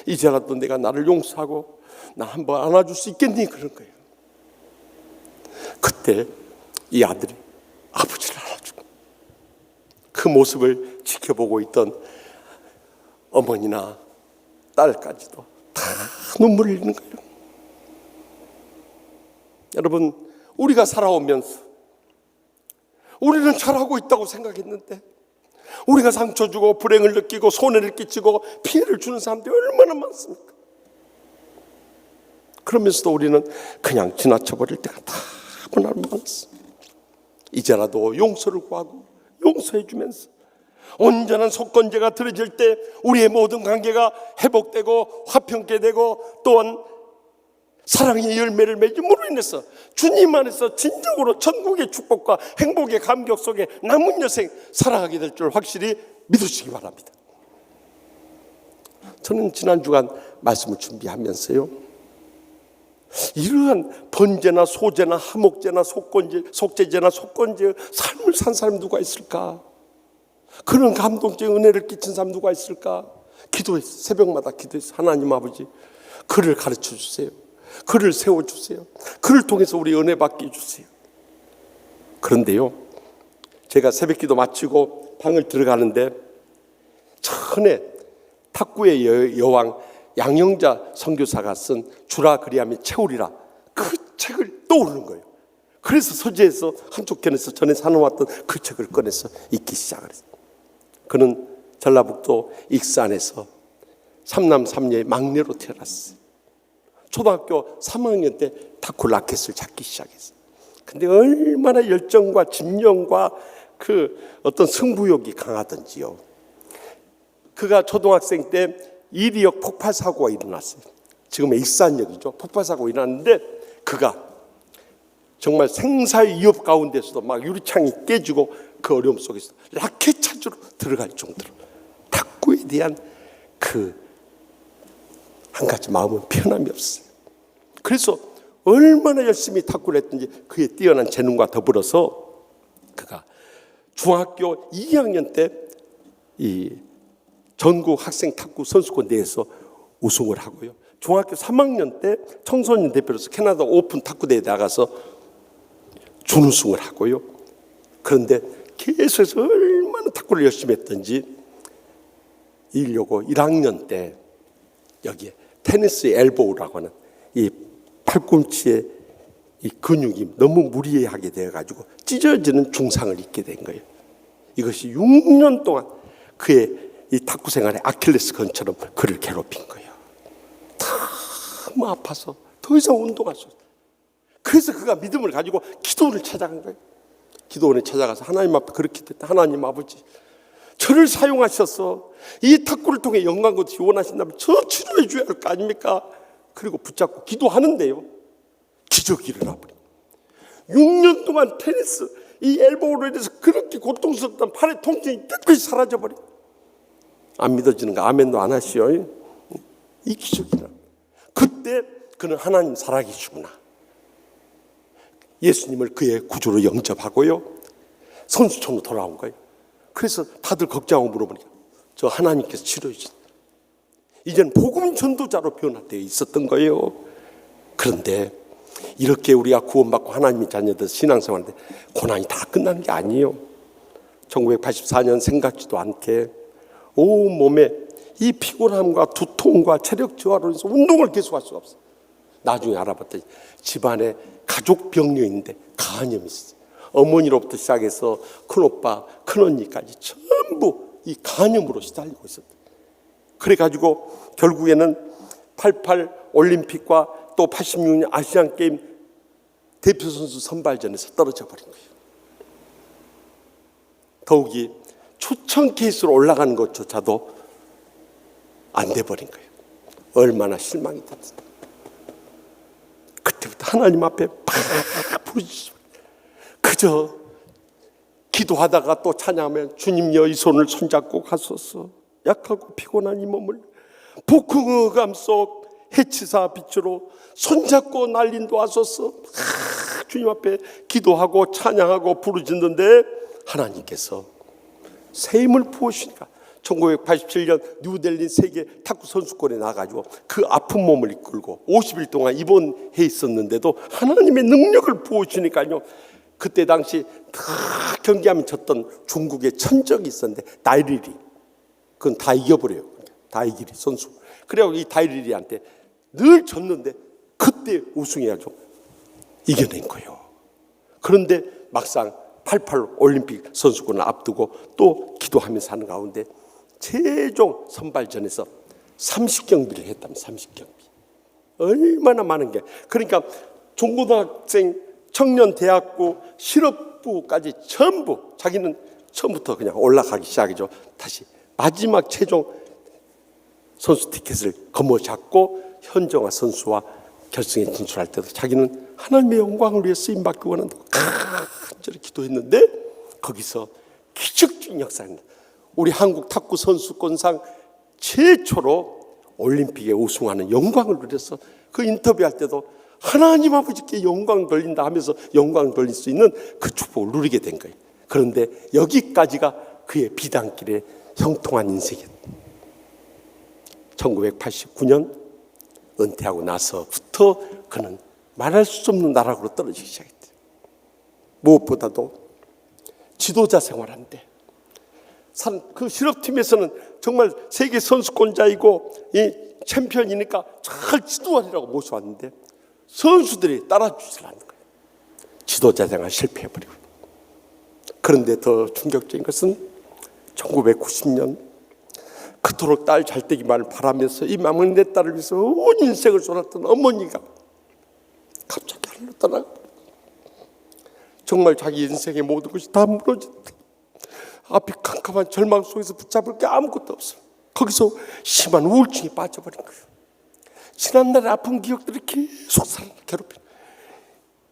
이제라도 내가 나를 용서하고 나 한번 안아줄 수 있겠니? 그런 거예요. 그때 이 아들이 아버지를 안아주고 그 모습을 지켜보고 있던 어머니나 딸까지도 다 눈물을 흘리는 거예요. 여러분, 우리가 살아오면서 우리는 잘하고 있다고 생각했는데 우리가 상처 주고 불행을 느끼고 손해를 끼치고 피해를 주는 사람들이 얼마나 많습니까? 그러면서도 우리는 그냥 지나쳐버릴 때가 다분한 많았습니다. 이제라도 용서를 구하고 용서해주면서 온전한 속건제가 드려질 때 우리의 모든 관계가 회복되고 화평케 되고 또한 사랑의 열매를 맺음으로 인해서 주님 안에서 진정으로 천국의 축복과 행복의 감격 속에 남은 여생 살아가게 될 줄 확실히 믿으시기 바랍니다. 저는 지난 주간 말씀을 준비하면서요, 이러한 번제나 소제나 하목제나 속죄제나 속건제 삶을 산 사람이 누가 있을까? 그런 감동적인 은혜를 끼친 사람 누가 있을까? 기도했어요. 새벽마다 기도했어요. 하나님 아버지, 그를 가르쳐 주세요. 그를 세워주세요. 그를 통해서 우리 은혜 받게 해주세요. 그런데요, 제가 새벽기도 마치고 방을 들어가는데 전에 탁구의 여왕 양영자 선교사가 쓴 주라 그리하면 채우리라 그 책을 떠오르는 거예요. 그래서 서재에서 한쪽 견에서 전에 사놓았던 그 책을 꺼내서 읽기 시작을 했어요. 그는 전라북도 익산에서 삼남 삼녀의 막내로 태어났어요. 초등학교 3학년 때 탁구 라켓을 잡기 시작했어요. 근데 얼마나 열정과 집념과 그 어떤 승부욕이 강하던지요. 그가 초등학생 때 이리역 폭발 사고가 일어났어요. 지금의 익산역이죠. 폭발 사고가 일어났는데 그가 정말 생사의 위협 가운데서도 막 유리창이 깨지고 그 어려움 속에서 라켓 찾으러 들어갈 정도로 탁구에 대한 그 한 가지 마음은 편함이 없어요. 그래서 얼마나 열심히 탁구를 했든지 그의 뛰어난 재능과 더불어서 그가 중학교 2학년 때 이 전국 학생 탁구 선수권 대회에서 우승을 하고요. 중학교 3학년 때 청소년 대표로서 캐나다 오픈 탁구 대회에 나가서 준우승을 하고요. 그런데 계속해서 얼마나 탁구를 열심히 했던지 이려고 1학년 때 여기에 테니스 엘보우라고 하는 이 팔꿈치에 이 근육이 너무 무리하게 되어가지고 찢어지는 중상을 입게 된 거예요. 이것이 6년 동안 그의 이 탁구 생활의 아킬레스건처럼 그를 괴롭힌 거예요. 너무 아파서 더 이상 운동할 수 없어요. 그래서 그가 믿음을 가지고 기도원을 찾아간 거예요. 기도원에 찾아가서 하나님 앞에 그렇게 됐다. 하나님 아버지, 저를 사용하셔서 이 탁구를 통해 영광과 것이 원하신다면 저 치료해 줘야 할 거 아닙니까? 그리고 붙잡고 기도하는데요, 기적이 일어나버려요. 6년 동안 테니스 이 엘보우로 인해서 그렇게 고통스럽던 팔의 통증이 깨끗이 사라져버려요. 안 믿어지는가? 아멘도 안 하시오. 이 기적이라. 그때 그는 하나님 살아계시구나, 예수님을 그의 구주로 영접하고요, 선수촌으로 돌아온 거예요. 그래서 다들 걱정하고 물어보니까 저 하나님께서 치료해 주셨다. 이제는 복음 전도자로 변화되어 있었던 거예요. 그런데 이렇게 우리가 구원받고 하나님의 자녀들 신앙생활인데 고난이 다 끝나는 게 아니에요. 1984년 생각지도 않게 온 몸에 이 피곤함과 두통과 체력 저하로 인해서 운동을 계속할 수가 없어요. 나중에 알아봤더니 집안에 가족 병력인데 간염이 있어요. 어머니로부터 시작해서 큰오빠, 큰언니까지 전부 이 간염으로 시달리고 있었어요. 그래가지고 결국에는 88 올림픽과 또 86년 아시안게임 대표선수 선발전에서 떨어져 버린 거예요. 더욱이 초청 케이스로 올라가는 것조차도 안 돼버린 거예요. 얼마나 실망이 됐어요. 그때부터 하나님 앞에 팍 부르짖어. 그저 기도하다가 또 찬양하면 주님여 이 손을 손잡고 가소서. 약하고 피곤한 이 몸을 폭풍의 속 해치사 빛으로 손잡고 날린도하소서. 주님 앞에 기도하고 찬양하고 부르짖는데 하나님께서 새 힘을 부으시니까 1987년 뉴델리 세계 탁구 선수권에 나가지고 그 아픈 몸을 이끌고 50일 동안 입원해 있었는데도 하나님의 능력을 부으시니까요. 그때 당시 다 경기하면 졌던 중국의 천적이 있었는데 다이리리, 그건 다 이겨버려요. 다이기리 선수. 그래갖고 이 다이리리한테 늘 졌는데 그때 우승해야죠. 이겨낸 거예요. 그런데 막상 88 올림픽 선수권을 앞두고 또 기도하면서 하는 가운데 최종 선발전에서 30경기를 했다면 30경기. 얼마나 많은 게. 그러니까 중고등학생, 청년 대학부, 실업부까지 전부 자기는 처음부터 그냥 올라가기 시작이죠. 다시 마지막 최종 선수 티켓을 거머잡고 현정화 선수와 결승에 진출할 때도 자기는 하나님의 영광을 위해 쓰임받기 원한다고 간절히 기도했는데 거기서 기적적인 역사입니다. 우리 한국 탁구 선수권상 최초로 올림픽에 우승하는 영광을 누려서 그 인터뷰할 때도 하나님 아버지께 영광 돌린다 하면서 영광 돌릴 수 있는 그 축복을 누리게 된 거예요. 그런데 여기까지가 그의 비단길의 형통한 인생이었다. 1989년 은퇴하고 나서부터 그는 말할 수 없는 나락으로 떨어지기 시작했대요. 무엇보다도 지도자 생활하는데 그 실업팀에서는 정말 세계 선수권자이고 이 챔피언이니까 잘 지도하리라고 모셔왔는데 선수들이 따라주질 않는 거예요. 지도자 생활 실패해버리고. 그런데 더 충격적인 것은 1990년 그토록 딸 잘 되기만을 바라면서 이 막내 내 딸을 위해서 온 인생을 쏟았던 어머니가 갑자기 하늘로 떠나가. 정말 자기 인생의 모든 것이 다 무너졌다. 앞이 캄캄한 절망 속에서 붙잡을 게 아무것도 없어요. 거기서 심한 우울증에 빠져버린 거예요. 지난날의 아픈 기억들이 계속 사람을 괴롭혀요.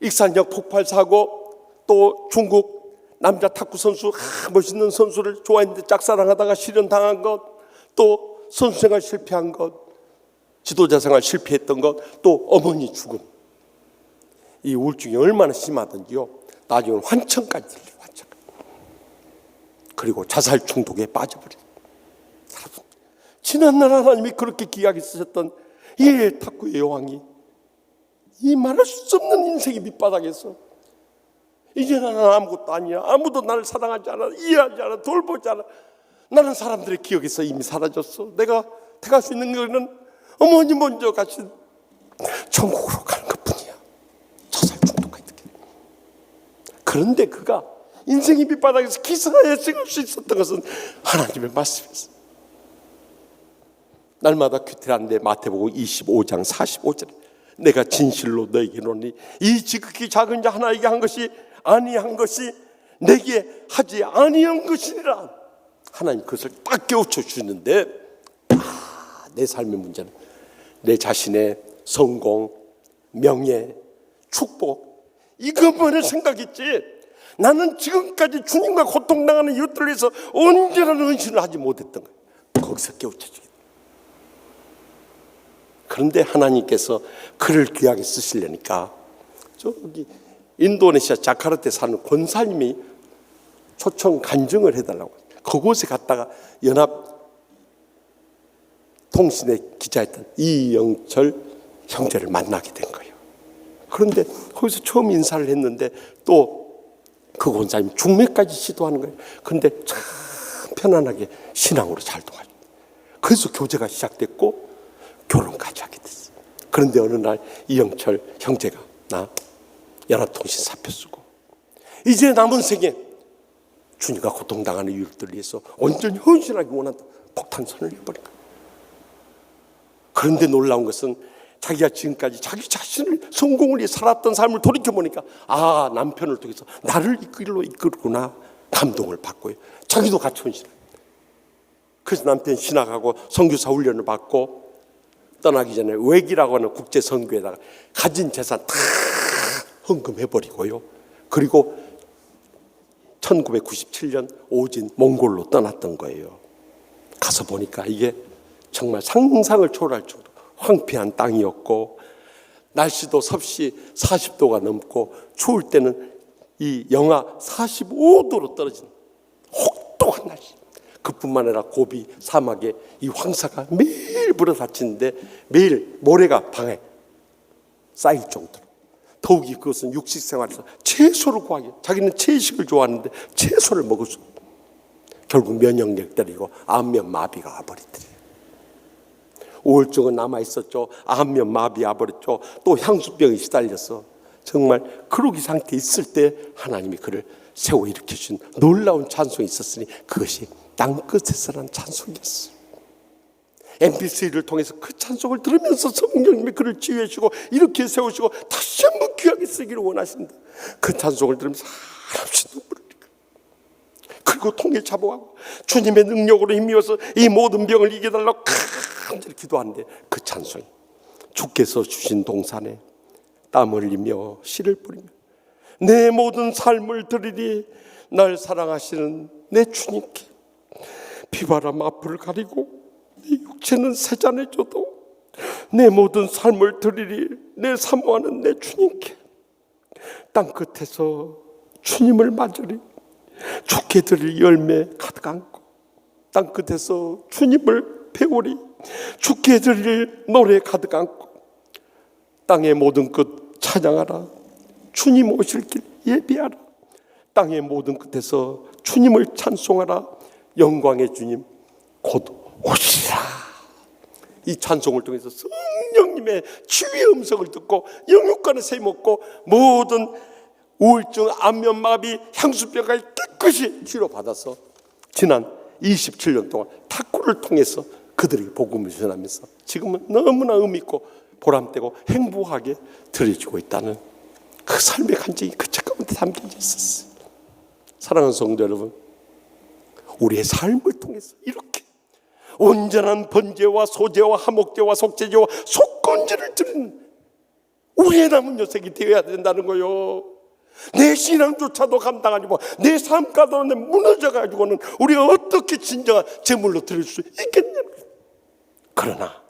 익산역 폭발 사고, 또 중국 남자 탁구 선수, 멋있는 선수를 좋아했는데 짝사랑하다가 실현당한 것, 또 선수생활 실패한 것, 지도자 생활 실패했던 것, 또 어머니 죽음. 이 우울증이 얼마나 심하던지요. 나중에는 환청까지 들려요. 환청. 그리고 자살 중독에 빠져버려요. 지난날 하나님이 그렇게 귀하게 쓰셨던 이 탁구의 여왕이 이 말할 수 없는 인생의 밑바닥에서 이제 나는 아무것도 아니야. 아무도 나를 사랑하지 않아. 이해하지 않아. 돌보지 않아. 나는 사람들의 기억에서 이미 사라졌어. 내가 할 수 있는 것은 어머니 먼저 가신 천국으로 가는 것뿐이야. 자살 중독가 있게. 그런데 그가 인생의 밑바닥에서 기사에 쓸 수 있었던 것은 하나님의 말씀이었어. 날마다 규태한데 마태복음 25장 45절에 내가 진실로 너에게 이르노니 이 지극히 작은 자 하나에게 한 것이 아니한 것이 내게 하지 아니한 것이니라. 하나님 그것을 딱 깨우쳐 주는데 내 삶의 문제는 내 자신의 성공, 명예, 축복 이것만을 생각했지 나는 지금까지 주님과 고통당하는 이웃들을 위해서 언제라는 헌신을 하지 못했던 거예요. 거기서 깨우쳐 주겠다. 그런데 하나님께서 그를 귀하게 쓰시려니까 저기 인도네시아 자카르타에 사는 권사님이 초청 간증을 해달라고 그곳에 갔다가 연합통신의 기자였던 이영철 형제를 만나게 된 거예요. 그런데 거기서 처음 인사를 했는데 또 그 권사님이 중매까지 시도하는 거예요. 그런데 참 편안하게 신앙으로 잘 도와줍니다. 그래서 교제가 시작됐고 결혼까지 하게 됐어요. 그런데 어느 날 이영철 형제가 나 연합통신 사표 쓰고 이제 남은 생에 주님과 고통당하는 이웃들을 위해서 온전히 헌신하기 원한다. 폭탄선을 해버린 거예요. 그런데 놀라운 것은 자기가 지금까지 자기 자신을 성공을 위해 살았던 삶을 돌이켜보니까 아 남편을 통해서 나를 이 길로 이끌구나 감동을 받고요. 자기도 같이 헌신합니다. 그래서 남편 신학하고 선교사 훈련을 받고 떠나기 전에 외기라고 하는 국제 선교에다가 가진 재산 다 헌금해버리고요. 그리고 1997년 오진 몽골로 떠났던 거예요. 가서 보니까 이게 정말 상상을 초월할 정도로 황폐한 땅이었고, 날씨도 섭씨 40도가 넘고, 추울 때는 이 영하 45도로 떨어진 혹독한 날씨. 그뿐만 아니라 고비 사막에 이 황사가 매일 불어닥치는데 매일 모래가 방에 쌓일 정도로, 더욱이 그것은 육식 생활에서 채소를 구하기, 자기는 채식을 좋아하는데 채소를 먹어서 결국 면역력 떨어지고 안면 마비가 와버리더래요. 우울증은 남아있었죠. 안면 마비 와버렸죠. 또 향수병에 시달려서 정말 그러기 상태에 있을 때 하나님이 그를 세워 일으켜주신 놀라운 찬송이 있었으니 그것이 땅끝에서라는 찬송이었어요. MP3를 통해서 그 찬송을 들으면서 성령님이 그를 지휘해 주시고 이렇게 세우시고 다시 한번 귀하게 쓰기를 원하신다. 그 찬송을 들으면서 한없이 눈물을 흘리고, 그리고 통일 잡아가고 주님의 능력으로 힘입어서 이 모든 병을 이겨달라고 간절히 기도하는데, 그 찬송이 주께서 주신 동산에 땀 흘리며 씨를 뿌리며 내 모든 삶을 드리리 날 사랑하시는 내 주님께 비바람 앞을 가리고 내 육체는 세잔해 줘도 내 모든 삶을 드리리 내 사모하는 내 주님께 땅끝에서 주님을 맞으리 주께 드릴 열매 가득 안고 땅끝에서 주님을 배우리 주께 드릴 노래 가득 안고 땅의 모든 끝 찬양하라 주님 오실 길 예비하라 땅의 모든 끝에서 주님을 찬송하라 영광의 주님 곧 오시라. 이 찬송을 통해서 성령님의 치유의 음성을 듣고 영육간에 세먹고 모든 우울증, 안면마비, 향수병까지 깨끗이 치료받아서 지난 27년 동안 탁구를 통해서 그들에게 복음을 전하면서 지금은 너무나 의미있고 보람되고 행복하게 들려지고 있다는 그 삶의 간증이 그 책 가운데 담겨져 있었어요. 사랑하는 성도 여러분, 우리의 삶을 통해서 이렇게 온전한 번제와 소제와 화목제와 속제제와 속건제를 드리는 우리의 남은 여색이 되어야 된다는 거요. 내 신앙조차도 감당하지 못, 내 삶 가운데 무너져가지고는 우리가 어떻게 진정한 제물로 드릴 수 있겠냐는 거예요. 그러나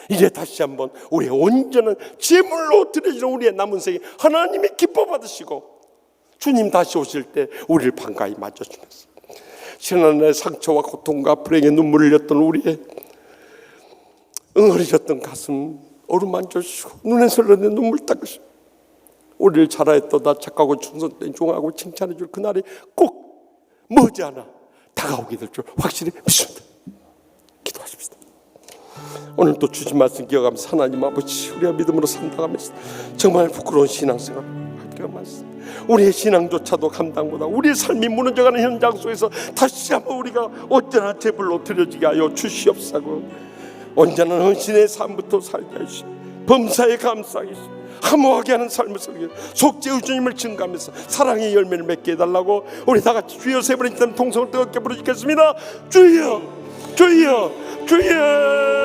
이제 다시 한번 우리의 온전한 제물로 드려지는 우리의 남은 생이 하나님이 기뻐 받으시고 주님 다시 오실 때 우리를 반가이 맞아주면서 지난해 상처와 고통과 불행의 눈물을 흘렸던 우리의 응어리졌던 가슴 어루만져 주시고 눈에서 흘러내 눈물 닦으시고 우리를 자라했도다 착하고 충성된 종하고 칭찬해 줄 그날이 꼭 머지않아 다가오게 될 줄 확실히 믿습니다. 기도하십시다. 오늘 또 주신 말씀 기억하면서 하나님 아버지 우리가 믿음으로 산다하면서 정말 부끄러운 신앙생활 할 때가 많습니다. 우리의 신앙조차도 감당보다 우리의 삶이 무너져가는 현장 속에서 다시 한번 우리가 언제나 제불로 드려지게 하여 주시옵사고 온전한 헌신의 삶부터 살게 하시고 범사에 감사하게 하시고 하모하게 하는 삶을 살게 속죄의 주님을 증가하면서 사랑의 열매를 맺게 해달라고 우리 다같이 주여 세 번의 기도는 통성을 뜨겁게 부르짖겠습니다. 주여 주여 주여.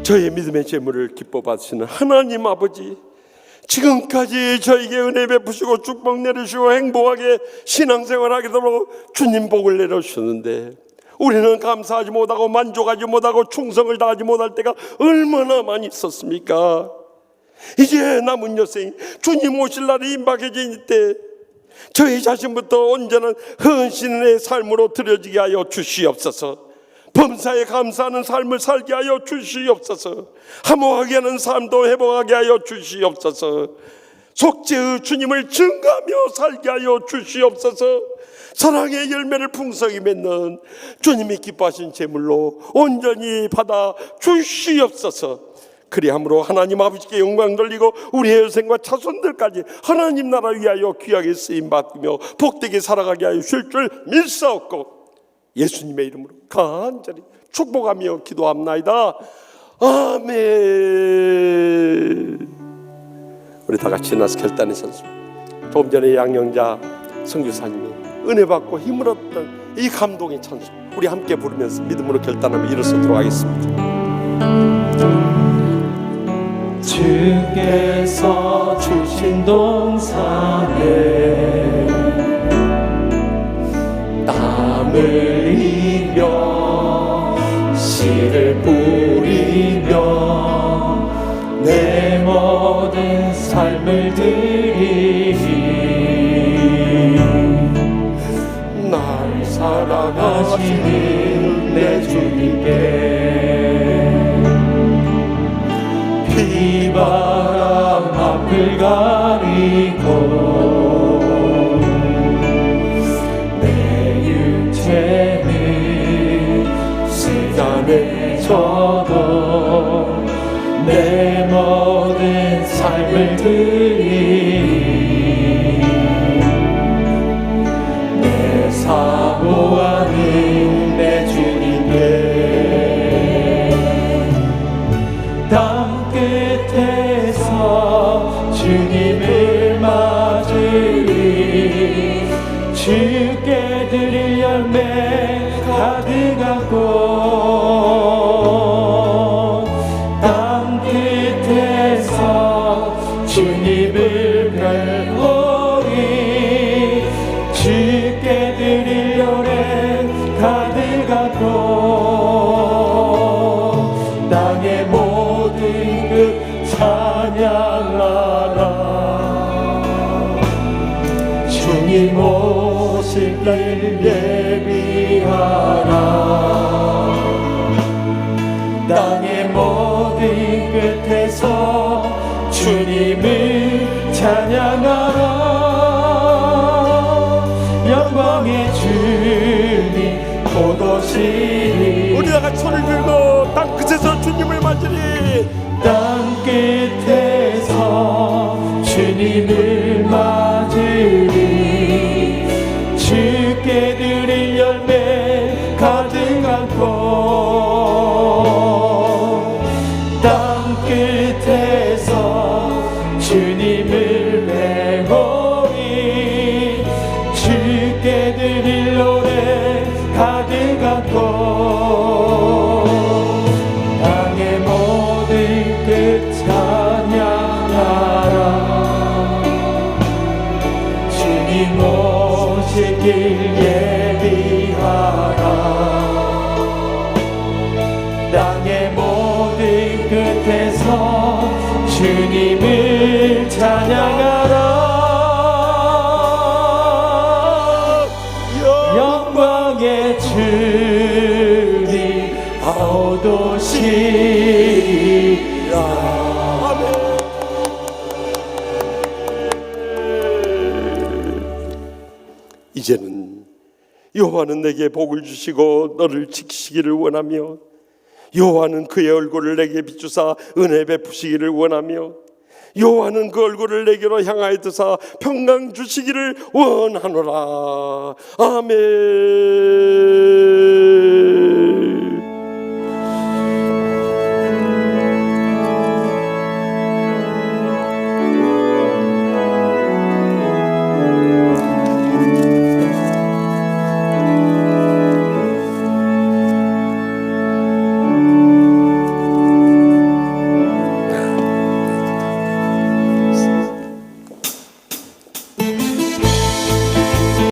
저의 믿음의 제물을 기뻐 받으시는 하나님 아버지, 지금까지 저에게 은혜 베푸시고 축복 내리시고 행복하게 신앙생활하게 되도록 주님 복을 내려주셨는데 우리는 감사하지 못하고 만족하지 못하고 충성을 다하지 못할 때가 얼마나 많이 있었습니까? 이제 남은 여생 주님 오실 날이 임박해진 때 저희 자신부터 온전한 헌신의 삶으로 드려지게 하여 주시옵소서. 범사에 감사하는 삶을 살게 하여 주시옵소서. 화목하게 하는 삶도 회복하게 하여 주시옵소서. 속죄의 주님을 증거하며 살게 하여 주시옵소서. 사랑의 열매를 풍성히 맺는 주님이 기뻐하신 제물로 온전히 받아 주시옵소서. 그리함으로 하나님 아버지께 영광 돌리고 우리의 여생과 자손들까지 하나님 나라 위하여 귀하게 쓰임받으며 복되게 살아가게 하여 주실 줄 믿사옵고 예수님의 이름으로 간절히 축복하며 기도합나이다. 아멘. 우리 다 같이 나서 결단했었습니다. 조금 전에 양영자 선교사님이 은혜 받고 힘을 얻던 이 감동의 찬송 우리 함께 부르면서 믿음으로 결단하며 일어서도록 하겠습니다.
주께서 주신 동산에 땀 흘리며 씨를 뿌리며 내 모든 삶을 드리니 날 사랑하시는 내 주님께 비바람 앞을 가리고 내 육체는 세간에 져도 내 모든 삶을 드리니 내 사모하는 내 주님께 끝에서 주님을 맞으리 주께 드릴 열매 가득하고 땅 끝에서 주님을 뵈오리 주께 드릴 열매 가득하고 땅의 모든 끝 찬양하라 주님 오실 길 예비하라 땅의 모든 끝에서 주님을 찬양하라 영광의 주님 곧 오시리
우리 다 같이 손을 들고 땅 끝에서 주님을 맞으리
땅 끝에서 주님을 맞으리 주께 드릴 열매 가득하고 땅 끝에서 주님을 배우리 주께 드릴 노래 가득하고 땅의 모든 끝 찬양하라 주님 오실 길 예비하라 땅의 모든 끝에서 주님을 찬양하라 영광의 주님 오도시리라
이제는 여호와는 내게 복을 주시고 너를 지키시기를 원하며 여호와는 그의 얼굴을 내게 비추사 은혜 베푸시기를 원하며 여호와는 그 얼굴을 내게로 향하여 드사 평강 주시기를 원하노라. 아멘.